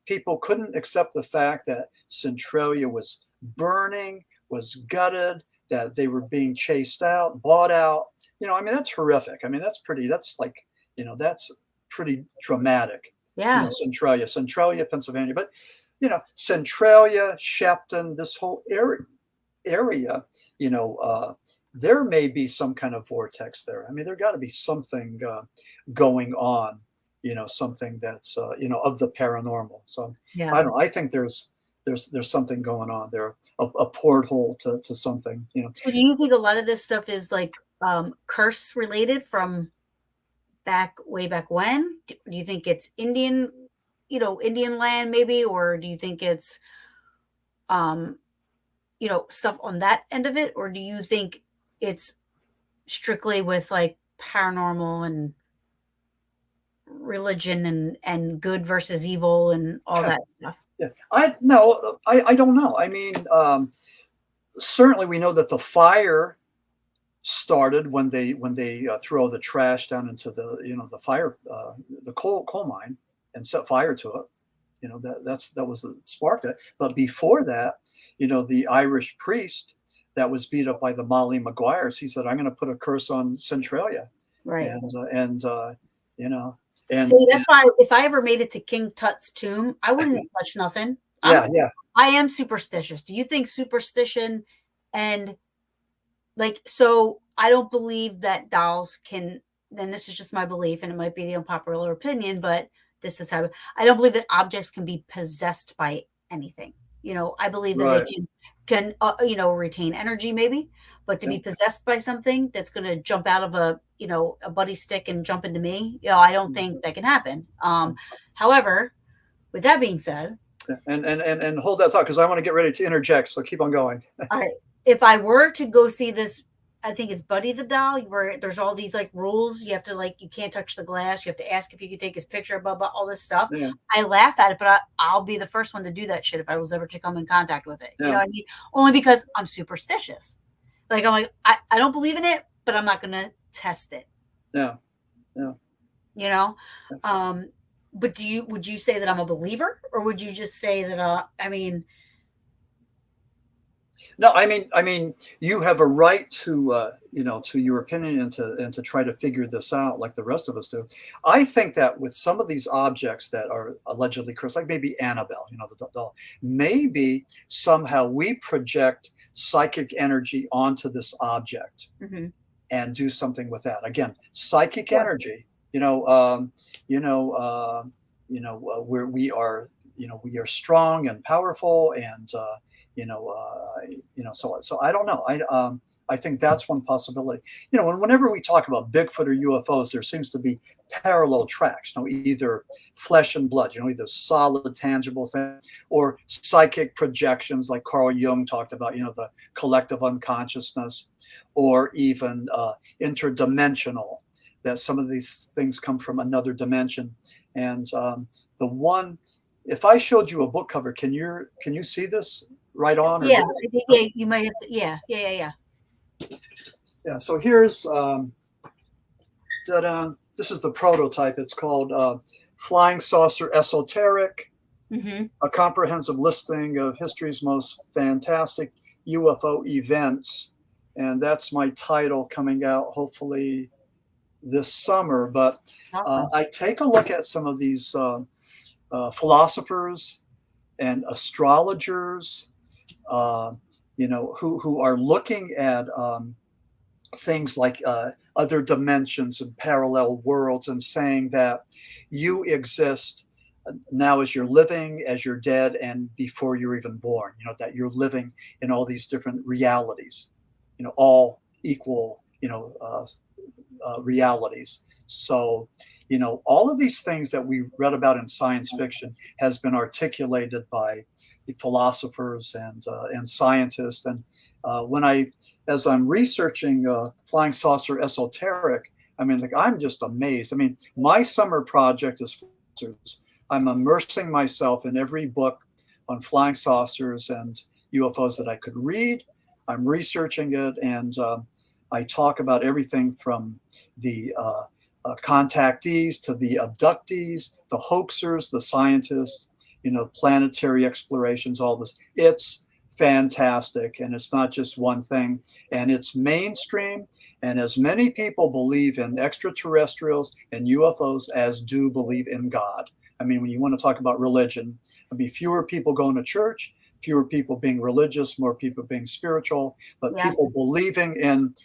people couldn't accept the fact that Centralia was burning, was gutted, that they were being chased out, bought out. I mean, that's horrific. I mean, that's pretty dramatic. Yeah. Centralia, Pennsylvania. But, Centralia, Sheppton, this whole area, there may be some kind of vortex there. I mean, there got to be something going on, something that's, of the paranormal. So Yeah. I don't know. I think there's something going on there, a porthole to something, So do you think a lot of this stuff is like curse related from way back when? Do you think it's Indian land maybe, or do you think it's stuff on that end of it, or do you think it's strictly with like paranormal and religion and good versus evil and all that stuff? Yeah, I don't know. I mean, certainly we know that the fire started when they threw all the trash down into the fire, the coal mine, and set fire to it. That was the spark that. But before that, the Irish priest that was beat up by the Molly Maguires, he said, "I'm going to put a curse on Centralia." Right. And see, that's why if I ever made it to King Tut's tomb, I wouldn't touch nothing. Yeah. I am superstitious. Do you think superstition and so I don't believe that dolls can, then this is just my belief, and it might be the unpopular opinion, but this is how I don't believe that objects can be possessed by anything. I believe that they can retain energy maybe, but to be possessed by something that's going to jump out of a buddy stick and jump into me, I don't think that can happen. However, with that being said, and hold that thought, because I want to get ready to interject. So keep on going. all right. If I were to go see this, I think it's Buddy the Doll, where there's all these rules. You have to you can't touch the glass. You have to ask if you could take his picture, blah, blah, all this stuff. Yeah. I laugh at it, but I'll be the first one to do that shit if I was ever to come in contact with it. Yeah. You know what I mean? Only because I'm superstitious. I'm like, I don't believe in it, but I'm not going to test it. Yeah. But would you say that I'm a believer, or would you just say that, No, I mean, you have a right to, to your opinion and to try to figure this out like the rest of us do. I think that with some of these objects that are allegedly cursed, like maybe Annabelle, the doll, maybe somehow we project psychic energy onto this object and do something with that. Again, psychic energy, where we are strong and powerful, and So I don't know. I think that's one possibility. Whenever we talk about Bigfoot or UFOs, there seems to be parallel tracks. Either flesh and blood. Either solid, tangible thing, or psychic projections, like Carl Jung talked about. The collective unconsciousness, or even interdimensional. That some of these things come from another dimension. And if I showed you a book cover, can you see this right on? Yeah, yeah, you might have to. Yeah. Yeah. So here's this is the prototype. It's called Flying Saucer Esoteric, a comprehensive listing of history's most fantastic UFO events. And that's my title, coming out hopefully this summer. But awesome. I take a look at some of these philosophers and astrologers, who are looking at things like other dimensions and parallel worlds, and saying that you exist now as you're living, as you're dead, and before you're even born. That you're living in all these different realities, all equal, realities. So, all of these things that we read about in science fiction has been articulated by philosophers and scientists. And as I'm researching Flying Saucer Esoteric, I'm just amazed. My summer project is I'm immersing myself in every book on flying saucers and UFOs that I could read. I'm researching it, and I talk about everything from the contactees to the abductees, the hoaxers, the scientists, planetary explorations, all this. It's fantastic, and it's not just one thing, and it's mainstream. And as many people believe in extraterrestrials and UFOs as do believe in God. When you want to talk about religion, fewer people going to church, fewer people being religious, more people being spiritual, but people believing in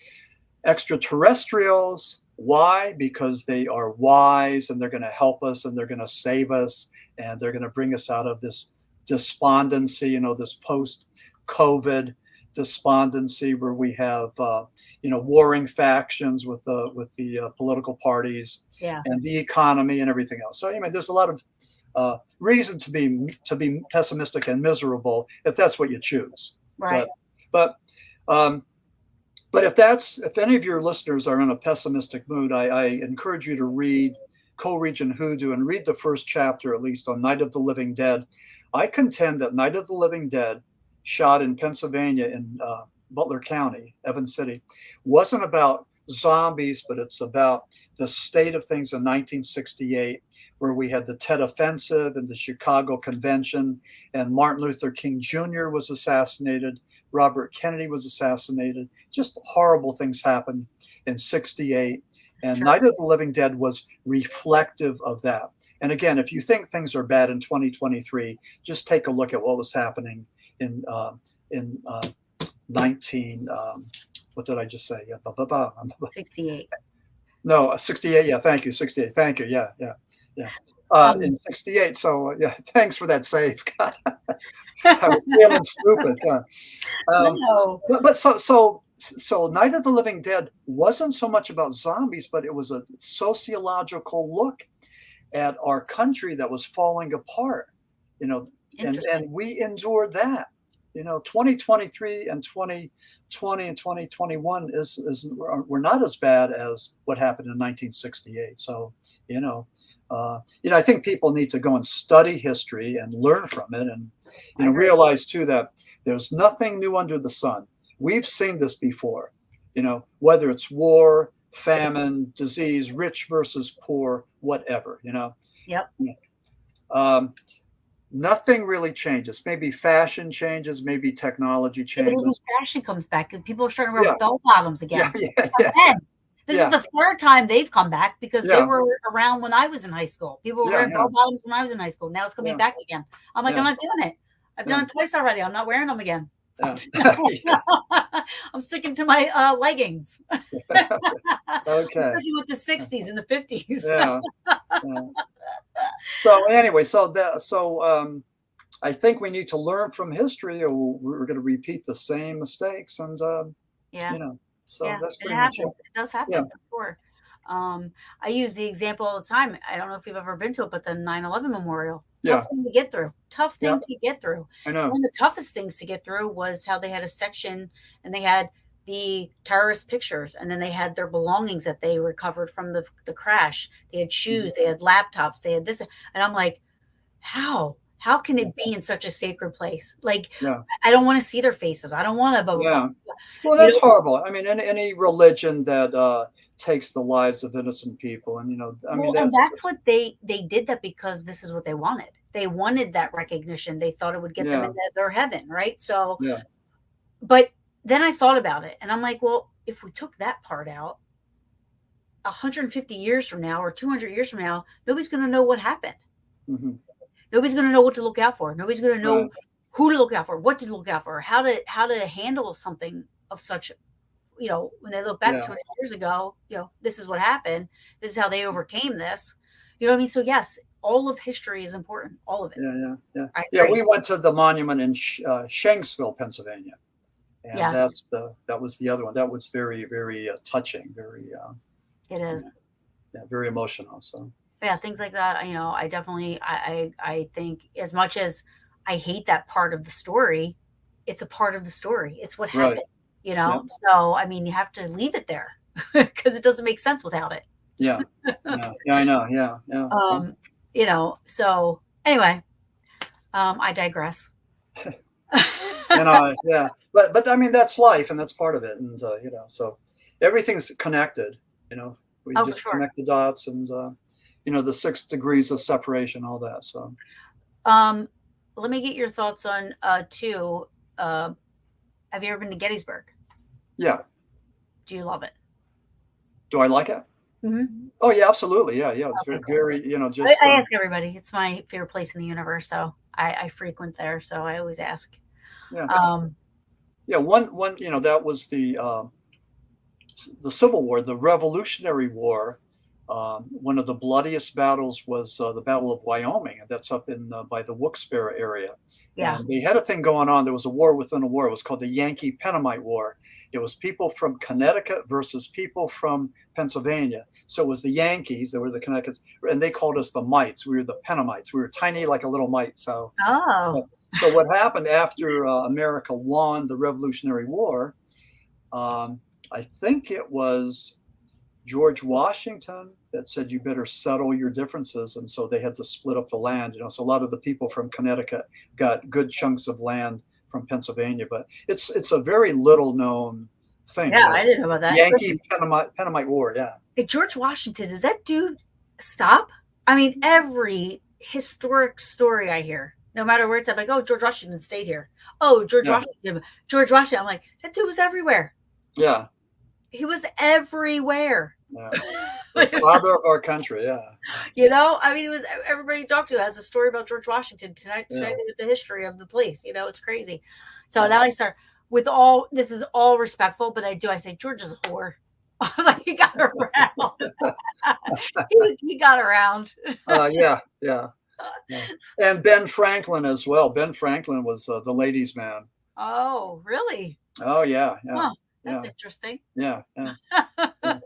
extraterrestrials. Why? Because they are wise, and they're going to help us, and they're going to save us, and they're going to bring us out of this despondency, this post-COVID despondency where we have, warring factions with the political parties, and the economy and everything else. So, there's a lot of reason to be pessimistic and miserable if that's what you choose. Right. But if any of your listeners are in a pessimistic mood, I encourage you to read Coal Region Hoodoo and read the first chapter, at least, on Night of the Living Dead. I contend that Night of the Living Dead, shot in Pennsylvania in Butler County, Evans City, wasn't about zombies, but it's about the state of things in 1968, where we had the Tet Offensive and the Chicago Convention, and Martin Luther King Jr. was assassinated. Robert Kennedy was assassinated. Just horrible things happened in 68. And Night of the Living Dead was reflective of that. And again, if you think things are bad in 2023, just take a look at what was happening in 19, what did I just say? 68. No, 68. Yeah, thank you. 68. Thank you. Yeah. In 68. So thanks for that save. God. I was feeling stupid. No. But so Night of the Living Dead wasn't so much about zombies, but it was a sociological look at our country that was falling apart, and we endured that. 2023 and 2020 and 2021 we're not as bad as what happened in 1968. So, I think people need to go and study history and learn from it, and realize too that there's nothing new under the sun. We've seen this before, whether it's war, famine, disease, rich versus poor, whatever, Yep. Nothing really changes. Maybe fashion changes, maybe technology changes. Even fashion comes back. People are starting to wear bell bottoms again. This is the third time they've come back, because they were around when I was in high school. People were wearing bell bottoms when I was in high school. Now it's coming back again. I'm like, I'm not doing it. I've done it twice already. I'm not wearing them again. I'm sticking to my leggings. Okay. I'm sticking with the 60s and the 50s. So anyway, I think we need to learn from history, or we're going to repeat the same mistakes. And Yeah. so Yeah, that's it pretty much it. happens. It does Yeah, happen for sure. I use the example all the time. I don't know if you've ever been to it, but the 9/11 memorial, yeah, tough thing to get through. Tough yeah. thing to get through. I know. One of the toughest things to get through was how they had a section and they had the terrorist pictures and then they had their belongings that they recovered from the crash. They had shoes, they had laptops, they had this. And I'm like, how? How can it be in such a sacred place? Like, Yeah, I don't want to see their faces. I don't want to, blah, blah, blah. yeah. Well, You that's know, horrible. I mean, any religion that takes the lives of innocent people, and I mean, well, and that's that's what they did that because this is what they wanted. They wanted that recognition. They thought it would get them yeah, into their heaven, right? So, yeah, but then I thought about it and I'm like, well, if we took that part out, 150 years from now or 200 years from now, nobody's going to know what happened. hmm Nobody's going to know what to look out for. Nobody's going to right, know who to look out for, what to look out for, how to handle something of such, when they look back yeah, 200 years ago, this is what happened. This is how they overcame this. You know what I mean? So yes, all of history is important. All of it. yeah, yeah, yeah, I yeah. agree. We went to the monument in Shanksville, Pennsylvania, and Yes, that was the other one. That was very, very touching, very, it is. yeah, very emotional. So Yeah, things like that. I definitely, I think as much as I hate that part of the story, it's a part of the story. It's what right, happened, yeah, So, I mean, you have to leave it there because it doesn't make sense without it. yeah, yeah, yeah. I know, yeah, yeah, yeah. Um, so anyway, I digress. Yeah, but I mean that's life, and that's part of it, and so everything's connected. We Oh, for just sure. connect the dots, and the 6 degrees of separation, all that. So Um, Let me get your thoughts on two. Have you ever been to Gettysburg? yeah, Do you love it? do I like it? Hmm. Oh yeah, absolutely. Yeah, yeah. It's Okay, very, cool. very I just ask everybody. It's my favorite place in the universe, so I frequent there. So I always ask. yeah, Um, yeah. One. That was the Civil War, the Revolutionary War. One of the bloodiest battles was the Battle of Wyoming, and that's up in by the Wilkes-Barre area. yeah. And they had a thing going on. There was a war within a war. It was called the Yankee Pennamite War. It was people from Connecticut versus people from Pennsylvania. So it was the Yankees, they were the Connecticut's, and they called us the mites. We were the Pennamites. We were tiny like a little mite. Oh, So what happened after America won the Revolutionary War? I think it was George Washington that said you better settle your differences, and so they had to split up the land. So a lot of the people from Connecticut got good chunks of land from Pennsylvania, but it's a very little known thing. yeah. I didn't know about that. Yankee Pennamite War, yeah. Hey, George Washington, does that dude stop? I mean, every historic story I hear, no matter where it's at, like, oh, George Washington stayed here. Oh, George Yeah, Washington, George Washington. I'm like, that dude was everywhere. yeah, He was everywhere. yeah. The father of our country, yeah, I mean, it was everybody you talk to has a story about George Washington tonight, yeah, with the history of the place. It's crazy. So yeah. now I start this is all respectful, but I say George is a whore. I was like, he got around. he got around. Yeah, yeah, yeah. And Ben Franklin as well. Ben Franklin was the ladies' man. Oh, really? Oh yeah, yeah, Huh. That's yeah, interesting. yeah, yeah, yeah,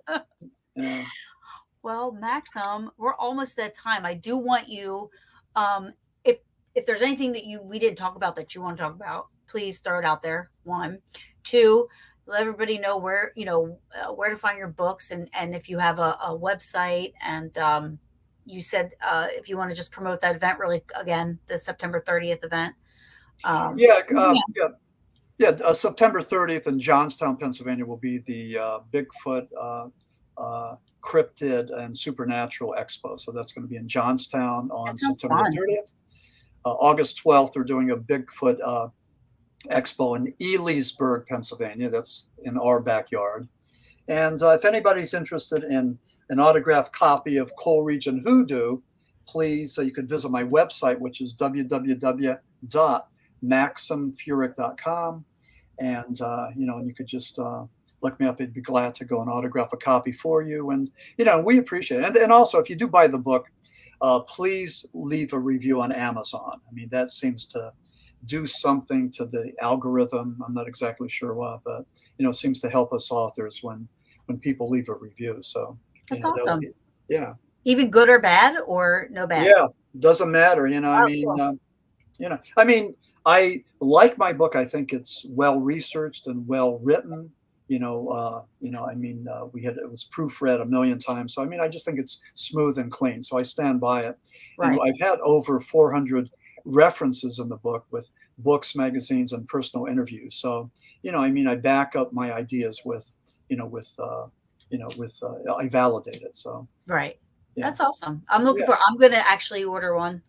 yeah. Well, Maxim, we're almost at time. I do want you, if there's anything that we didn't talk about that you want to talk about, please throw it out there. One, two, let everybody know where to find your books, and if you have a website, and you said if you want to just promote that event really again, the September 30th event. Yeah, Yeah, yeah, yeah. September 30th in Johnstown, Pennsylvania, will be the Bigfoot Cryptid and Supernatural Expo. So that's going to be in Johnstown on that sounds September fun. 30th. August 12th, they're doing a Bigfoot Expo in Elysburg, Pennsylvania. That's in our backyard. And if anybody's interested in an autographed copy of Coal Region Hoodoo, please, you can visit my website, which is www.maximfurek.com. And, and you could just look me up. I'd be glad to go and autograph a copy for you. And, we appreciate it. And also, if you do buy the book, please leave a review on Amazon. I mean, that seems to do something to the algorithm. I'm not exactly sure what, but, it seems to help us authors when people leave a review. So, That's awesome. Yeah. Even good or bad, or no bad? Yeah, doesn't matter. I like my book. I think it's well researched and well written. It was proofread a million times. So I just think it's smooth and clean. So I stand by it. Right. And I've had over 400 references in the book with books, magazines, and personal interviews. So I back up my ideas with I validate it. So right. Yeah. That's awesome. I'm looking for. I'm going to actually order one.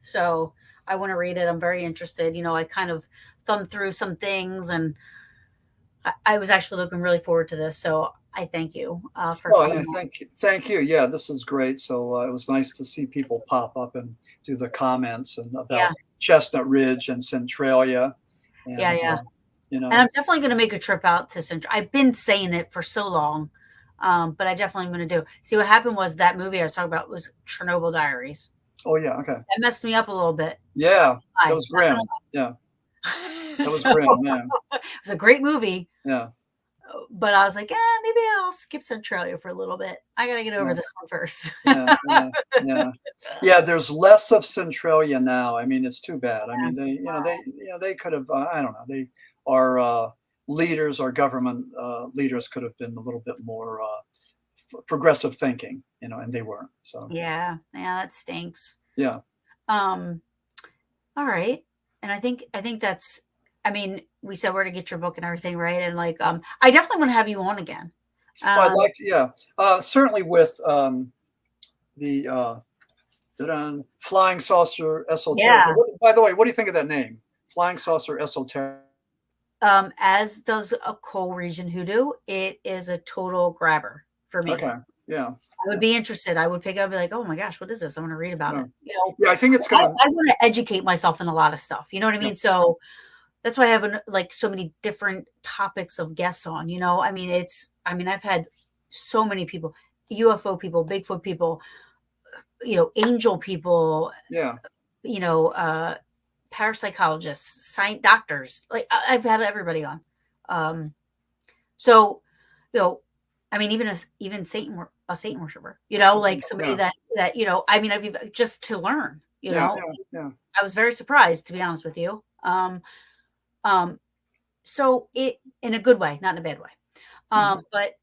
So I want to read it. I'm very interested. I kind of thumbed through some things, and I was actually looking really forward to this. So I thank you for. Thank you. Yeah, this is great. So it was nice to see people pop up and do the comments and about Chestnut Ridge and Centralia. And, yeah. And I'm definitely going to make a trip out to Central. I've been saying it for so long, but I definitely am going to do. See, what happened was that movie I was talking about was Chernobyl Diaries. Oh, yeah. Okay. That messed me up a little bit. Yeah. That was grim. Yeah. That was grim. Yeah. It was a great movie. Yeah. But I was like, maybe I'll skip Centralia for a little bit. I got to get over this one first. Yeah. There's less of Centralia now. I mean, it's too bad. I mean, they could have, I don't know. Our leaders, our government leaders could have been a little bit more progressive thinking, and they weren't. So yeah, that stinks. Yeah. All right, and I think that's. I mean, we said where to get your book and everything, right? And I definitely want to have you on again. I'd like to, certainly with the Flying Saucer Esoteric. Yeah. By the way, what do you think of that name? Flying Saucer Esoteric. As does a Coal Region Hoodoo. It is a total grabber for me. Okay. Yeah. I would be interested. I would pick it up and be like, oh my gosh, what is this? I want to read about it. Yeah, I think it's going to. I want to educate myself in a lot of stuff. You know what I mean? So that's why I have so many different topics of guests on. I've had so many people, UFO people, Bigfoot people, angel people. Yeah. Parapsychologists, doctors. I've had everybody on. So, even Satan worshiper, somebody that I've just to learn, Yeah. I was very surprised, to be honest with you. So it in a good way, not in a bad way. But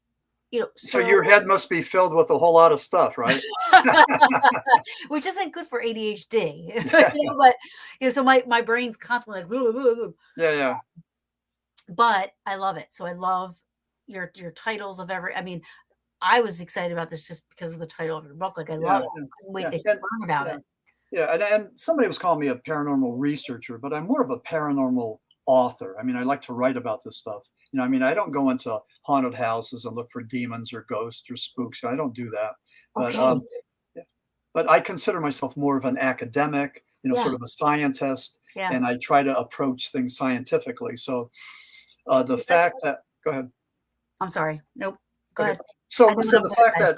so your head must be filled with a whole lot of stuff, right? Which isn't good for ADHD. But so my brain's constantly like, yeah. But I love it. So I love your titles of I was excited about this just because of the title of your book. I love it. I couldn't wait to learn about it. Yeah, and somebody was calling me a paranormal researcher, but I'm more of a paranormal author. I like to write about this stuff. I don't go into haunted houses and look for demons or ghosts or spooks. I don't do that. But but I consider myself more of an academic, sort of a scientist, and I try to approach things scientifically. So the fact that go ahead. I'm sorry. Nope. Go ahead. So the fact that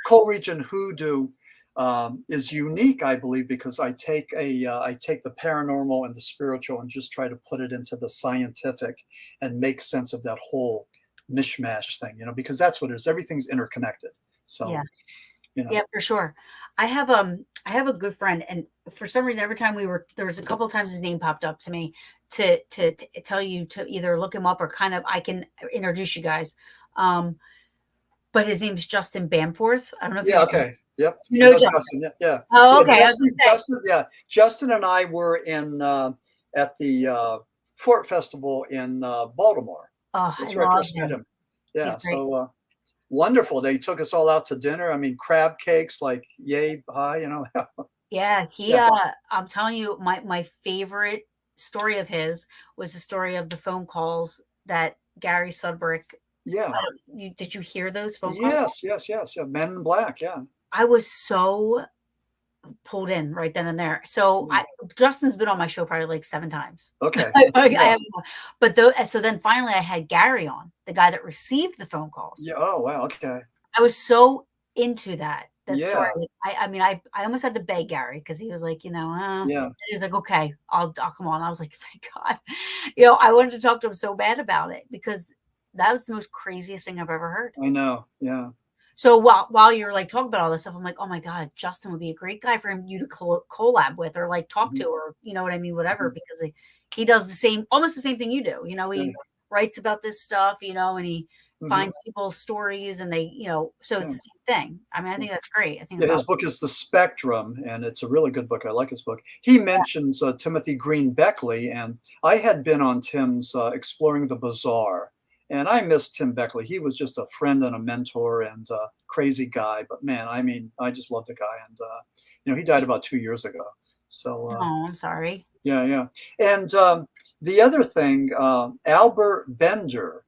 Coal Region Hoodoo is unique, I believe, because I take the paranormal and the spiritual and just try to put it into the scientific and make sense of that whole mishmash thing, because that's what it is. Everything's interconnected. So yeah, for sure. I have a good friend, and for some reason, every time there was a couple of times his name popped up to me to tell you to either look him up or kind of I can introduce you guys. But his name's Justin Bamforth. I don't know if okay. Yep. Justin. Yeah. Oh, okay. Justin and I were at the Fort Festival in Baltimore. Oh, that's where I first met him. Yeah. So wonderful. They took us all out to dinner. Crab cakes, yay high, Yeah. I'm telling you, my favorite story of his was the story of the phone calls that Gary Sudbrick. Yeah. Did you hear those phone calls? Yes. Yeah. Men in Black. Yeah. I was so pulled in right then and there. So Justin's been on my show probably like 7 times. Okay. So then finally I had Gary on, the guy that received the phone calls. Yeah. Oh, wow. Okay. I was so into that story. Yeah. I mean, I almost had to beg Gary because he was like, Yeah. he was like, okay, I'll come on. I was like, thank God. I wanted to talk to him so bad about it because that was the most craziest thing I've ever heard. I know. Yeah. So while you're like talking about all this stuff, I'm like, oh my God, Justin would be a great guy for you to collab with or like talk to, or you know what I mean, whatever, because he does almost the same thing you do. He writes about this stuff, and he finds people's stories, and they, so it's the same thing. I mean, I think that's great. I think his book is The Spectrum, and it's a really good book. I like his book. He mentions Timothy Green Beckley, and I had been on Tim's Exploring the Bizarre. And I miss Tim Beckley. He was just a friend and a mentor and a crazy guy. But man, I mean, I just love the guy. And, he died about 2 years ago. So, oh, I'm sorry. Yeah, yeah. And the other thing, Albert Bender,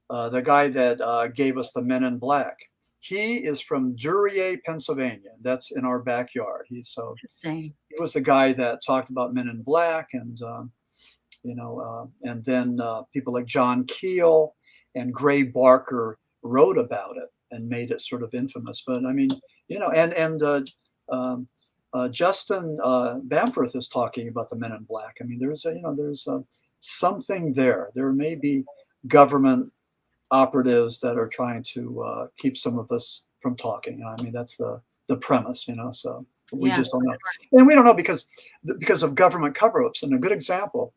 the guy that gave us the Men in Black, he is from Duryea, Pennsylvania. That's in our backyard. Interesting. He was the guy that talked about Men in Black, and and then people like John Keel and Gray Barker wrote about it and made it sort of infamous. But I mean, Justin Bamforth is talking about the Men in Black. I mean, there's something there. There may be government operatives that are trying to keep some of us from talking. I mean, that's the premise, So we just don't know, and we don't know because of government cover-ups. And a good example.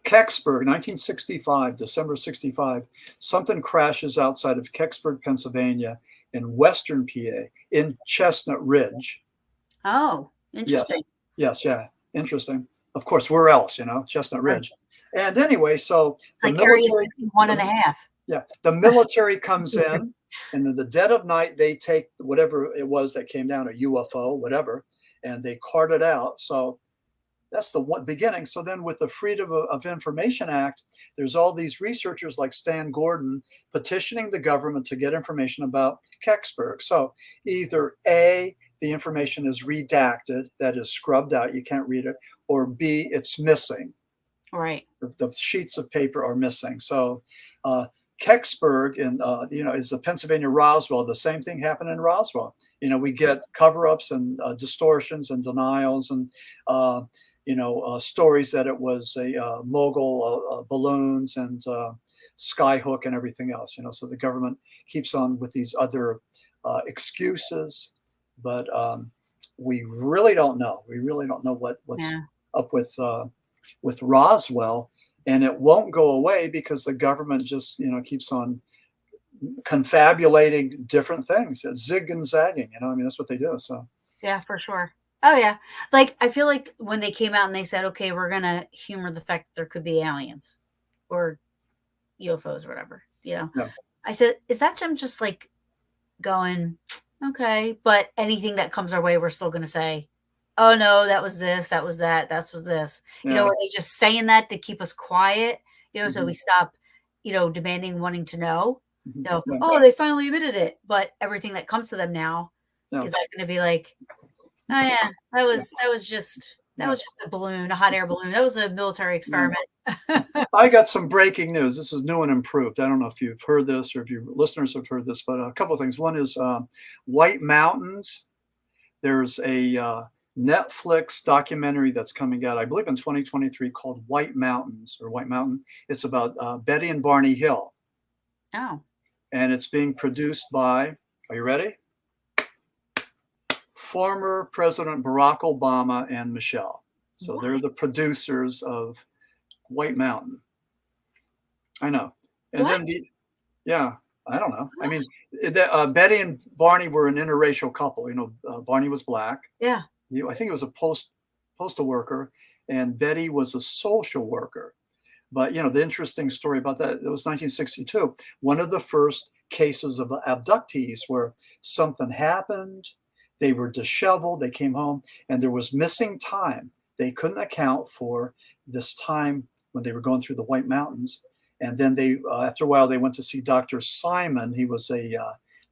Kecksburg, 1965, December 65, something crashes outside of Kecksburg, Pennsylvania, in western PA, in Chestnut Ridge. Oh, interesting. Yes, yeah, interesting. Of course, where else, Chestnut Ridge. Right. And anyway, so it's the military, 1.5. Yeah, the military comes in, and in the dead of night, they take whatever it was that came down, a UFO, whatever, and they cart it out. So that's the beginning. So then with the Freedom of Information Act, there's all these researchers like Stan Gordon petitioning the government to get information about Kecksburg. So either A, the information is redacted, that is scrubbed out, you can't read it, or B, it's missing. Right. The sheets of paper are missing. So Kecksburg is the Pennsylvania Roswell. The same thing happened in Roswell. We get cover-ups and distortions and denials and stories that it was a mogul, balloons and skyhook and everything else, so the government keeps on with these other excuses, but we really don't know. We really don't know what's up with Roswell, and it won't go away because the government just, keeps on confabulating different things, zig and zagging, I mean, that's what they do. So. Yeah, for sure. Oh yeah. Like, I feel like when they came out and they said, okay, we're going to humor the fact that there could be aliens or UFOs or whatever, I said, is that them just like going, okay, but anything that comes our way, we're still going to say, oh no, that was this, that was that, that was this, are they just saying that to keep us quiet, so we stop, demanding, wanting to know, oh, they finally admitted it. But everything that comes to them now, is that going to be like, oh yeah, that was just a balloon, a hot air balloon. That was a military experiment. I got some breaking news. This is new and improved. I don't know if you've heard this or if your listeners have heard this, but a couple of things. One is White Mountains. There's a Netflix documentary that's coming out, I believe in 2023, called White Mountains or White Mountain. It's about Betty and Barney Hill. Oh. And it's being produced by, are you ready? Former President Barack Obama and Michelle. So they're the producers of White Mountain. I know. And then I don't know. I mean, Betty and Barney were an interracial couple. Barney was black. Yeah. I think he was a postal worker, and Betty was a social worker. But, the interesting story about that, it was 1962. One of the first cases of abductees where something happened. They were disheveled. They came home and there was missing time. They couldn't account for this time when they were going through the White Mountains. And then after a while, they went to see Dr. Simon. He was I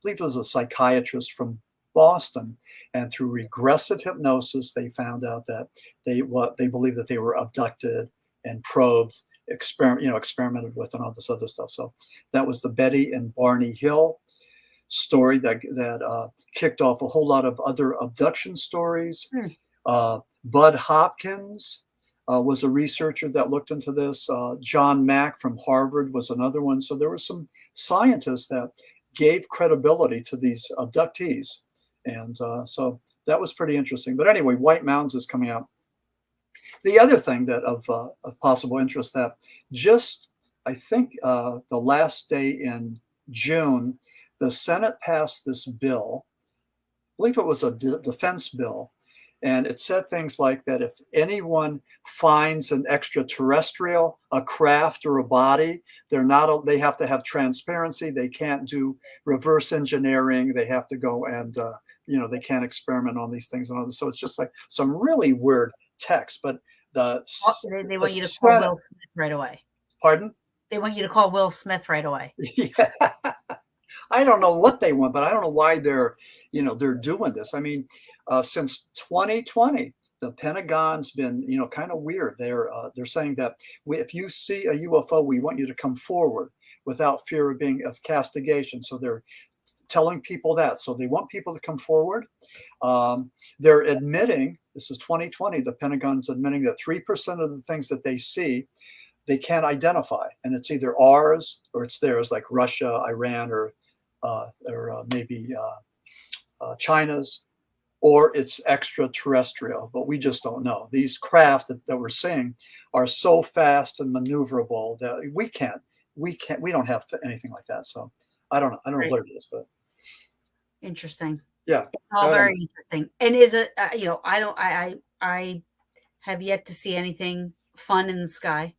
believe he was a psychiatrist from Boston, and through regressive hypnosis, they found out that they believed that they were abducted and probed, experimented with, and all this other stuff. So that was the Betty and Barney Hill story that kicked off a whole lot of other abduction stories. Bud Hopkins was a researcher that looked into this. John Mack from Harvard was another one. So there were some scientists that gave credibility to these abductees. And so that was pretty interesting. But anyway, White Mountains is coming out. The other thing that of possible interest, that just, I think the last day in June, the Senate passed this bill. I believe it was a defense bill. And it said things like that if anyone finds an extraterrestrial, a craft or a body, they have to have transparency. They can't do reverse engineering. They have to go and, they can't experiment on these things and others. So it's just like some really weird text. But they want you to call Will Smith right away. Pardon? They want you to call Will Smith right away. Yeah. I don't know what they want, but I don't know why they're doing this. I mean, since 2020, the Pentagon's been, kind of weird. They're saying that if you see a UFO, we want you to come forward without fear of castigation. So they're telling people that. So they want people to come forward. They're admitting, this is 2020, the Pentagon's admitting that 3% of the things that they see, they can't identify. And it's either ours or it's theirs, like Russia, Iran, or maybe China's, or it's extraterrestrial, but we just don't know. These craft that we're seeing are so fast and maneuverable that we don't have anything like that. So I don't know what it is, but interesting. Yeah, all very interesting. And is it I have yet to see anything fun in the sky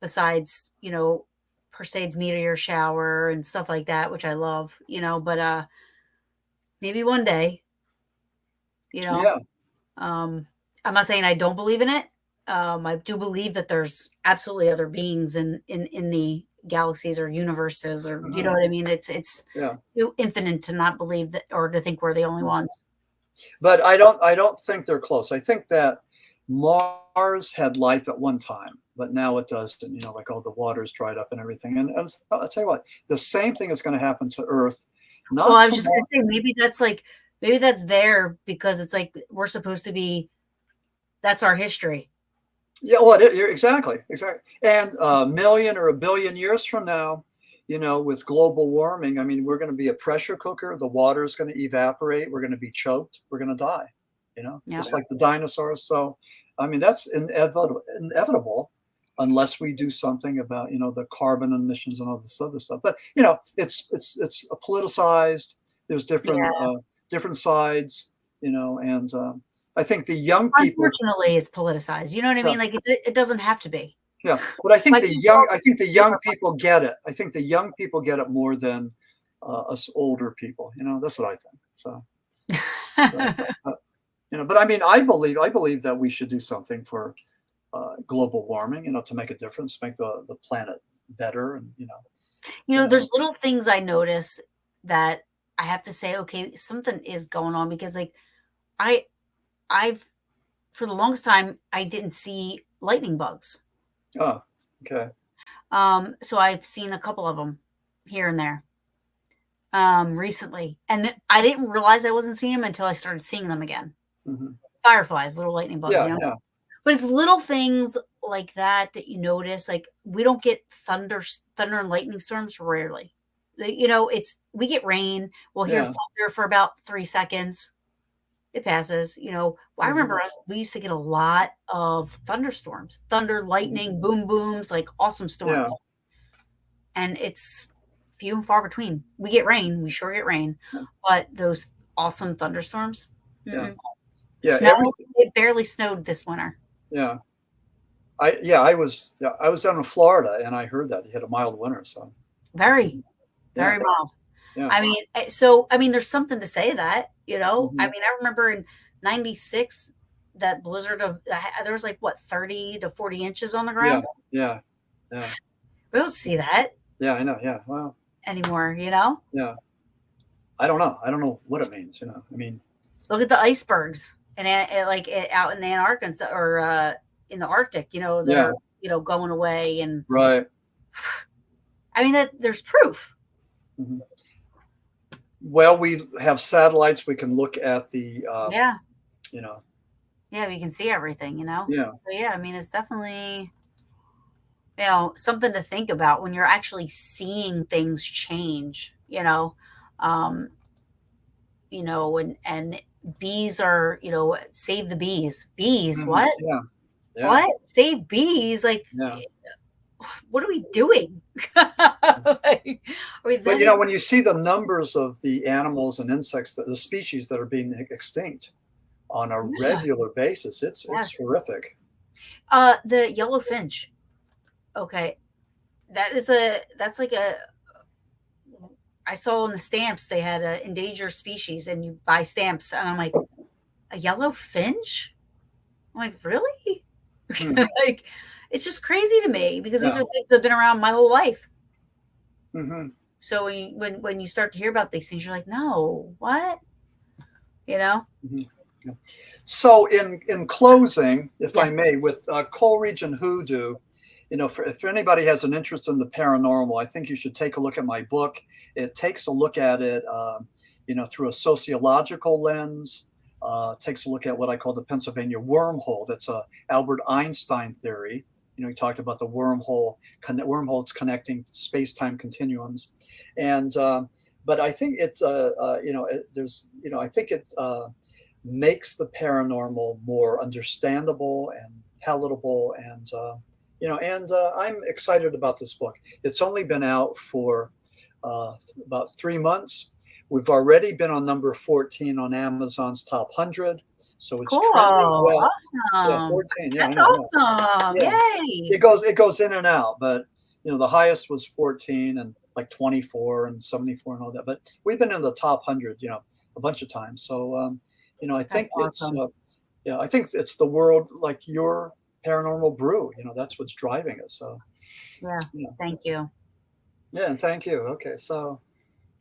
besides Perseids meteor shower and stuff like that, which I love, but maybe one day, Yeah. I'm not saying I don't believe in it. I do believe that there's absolutely other beings in the galaxies or universes, or you know what I mean? It's too infinite to not believe that, or to think we're the only ones. But I don't think they're close. I think that Mars had life at one time, but now it doesn't, like all the water's dried up and everything. And I'll tell you what, the same thing is going to happen to Earth. Well, I was just going to say, maybe that's there because it's like we're supposed to be, that's our history. Yeah, well, exactly. And a million or a billion years from now, with global warming, I mean, we're going to be a pressure cooker. The water is going to evaporate. We're going to be choked. We're going to die, just like the dinosaurs. So, I mean, that's inevitable unless we do something about, the carbon emissions and all this other stuff. But, it's politicized. There's different sides, and I think the young people. Unfortunately, it's politicized. You know what I mean? Like it doesn't have to be. Yeah, but I think the young people get it. I think the young people get it more than us older people. That's what I think. So, but I mean, I believe that we should do something for global warming. To make a difference, make the planet better, and there's little things I notice that I have to say, okay, something is going on, because like I've for the longest time I didn't see lightning bugs. Oh, okay. So I've seen a couple of them here and there recently, and I didn't realize I wasn't seeing them until I started seeing them again. Mm-hmm. Fireflies, little lightning bugs. Yeah. But it's little things like that you notice. Like we don't get thunder and lightning storms rarely. We get rain. We'll hear thunder for about 3 seconds. It passes. I remember we used to get a lot of thunderstorms, thunder, lightning, boom booms, like awesome storms. Yeah. And it's few and far between. We get rain. We sure get rain. But those awesome thunderstorms. Yeah. It barely snowed this winter. Yeah. I was down in Florida and I heard that you had a mild winter. So very mild. Yeah. I mean, there's something to say that, I mean, I remember in 96, that blizzard there was like 30 to 40 inches on the ground. Yeah. We don't see that. Yeah, I know. Yeah. Wow. Anymore, Yeah. I don't know. I don't know what it means. I mean, Look at the icebergs and out in Antarctica or in the Arctic, that yeah, are going away, and right. I mean that there's proof. Mhm. Well, we have satellites. We can look at the, Yeah, you know, yeah, we can see everything. yeah. But yeah, I mean it's definitely something to think about when you're actually seeing things change. Um, and bees are, save the bees. Bees, Mhm. what? Yeah, yeah, What? Save bees? Like, yeah. what are we doing? Like, are we But letting when you see the numbers of the animals and insects, the species that are being extinct on a Yeah, regular basis, it's yes. horrific. The yellow finch. Okay. That's like a I saw on the stamps they had a endangered species, and you buy stamps, and I'm like, a yellow finch? I'm like, really? Hmm. Like, it's just crazy to me because these Yeah. are things that have been around my whole life. Hmm. So when you start to hear about these things, you're like, no, what? You know? Hmm. Yeah. So in closing, if I Yes. may, with Coal Region Hoodoo, if anybody has an interest in the paranormal, I think you should take a look at my book. It takes a look at it, through a sociological lens. Takes a look at what I call the Pennsylvania wormhole. That's a Albert Einstein theory. He talked about the wormholes connecting space-time continuums, and but I think it's there's I think it makes the paranormal more understandable and palatable, and I'm excited about this book. It's only been out for about 3 months. We've already been on number 14 on Amazon's top 100, so it's Cool. trending well. Yeah, Awesome. 14. Yeah, I That's know. Yeah, awesome. yeah. Yay. It goes in and out, but the highest was 14 and like 24 and 74 and all that. But we've been in the top 100, a bunch of times. So I That's think awesome. I think it's the world, like your Paranormal Brew. That's what's driving it. So Yeah. yeah, Thank you. yeah, and thank you. Okay, so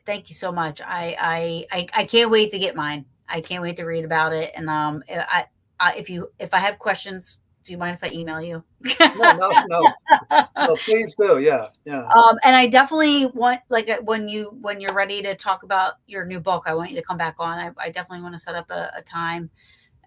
Thank you so much. I can't wait to get mine. I can't wait to read about it. And if I have questions, do you mind if I email you? no, no, no, no, please do. Yeah, yeah. And I definitely want, like, when you're ready to talk about your new book, I want you to come back on. I definitely want to set up a time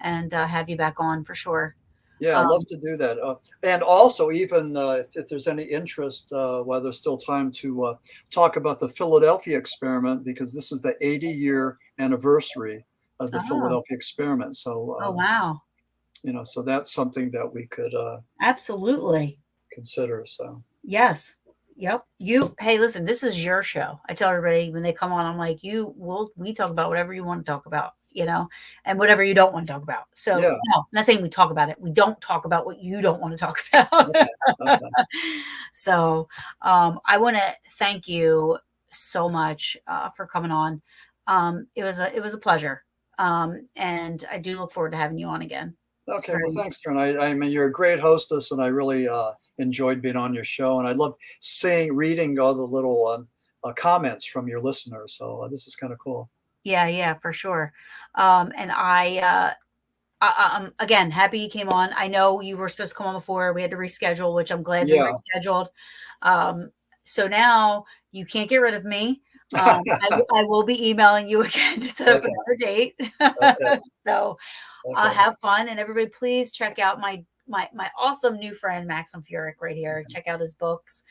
and have you back on for sure. Yeah, I'd love Um, to do that. And also, even if there's any interest, while there's still time to talk about the Philadelphia experiment, because this is the 80-year anniversary of the oh, Philadelphia experiment. So, oh wow, so that's something that we could absolutely. consider. So, Yes. Yep. Hey, listen, this is your show. I tell everybody when they come on, I'm like, we talk about whatever you want to talk about, and whatever you don't want to talk about. So, yeah. no, I'm not saying we talk about it. We don't talk about what you don't want to talk about. Okay. Okay. So, I want to thank you so much for coming on. It was a pleasure. And I do look forward to having you on again. It's Okay. Well, very thanks, Karen. I mean, you're a great hostess, and I really enjoyed being on your show. And I love reading all the little comments from your listeners. So this is kind of cool. Yeah, yeah, for sure. And I'm again happy you came on. I know you were supposed to come on before. We had to reschedule, which I'm glad we Yeah. rescheduled. So now you can't get rid of me. I will be emailing you again to set up Okay. another date. Okay. So Okay. have fun, and everybody, please check out my awesome new friend Maxim Furek right here. Check out his books.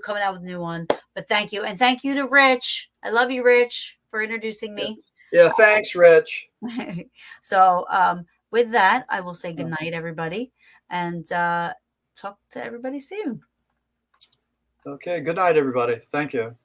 Coming out with a new one. But thank you, and thank you to Rich. I love you, Rich, for introducing Yeah. me. Yeah. Thanks, Rich. So, with that, I will say good Uh, night, everybody, and talk to everybody soon. Okay. Good night, everybody. Thank you.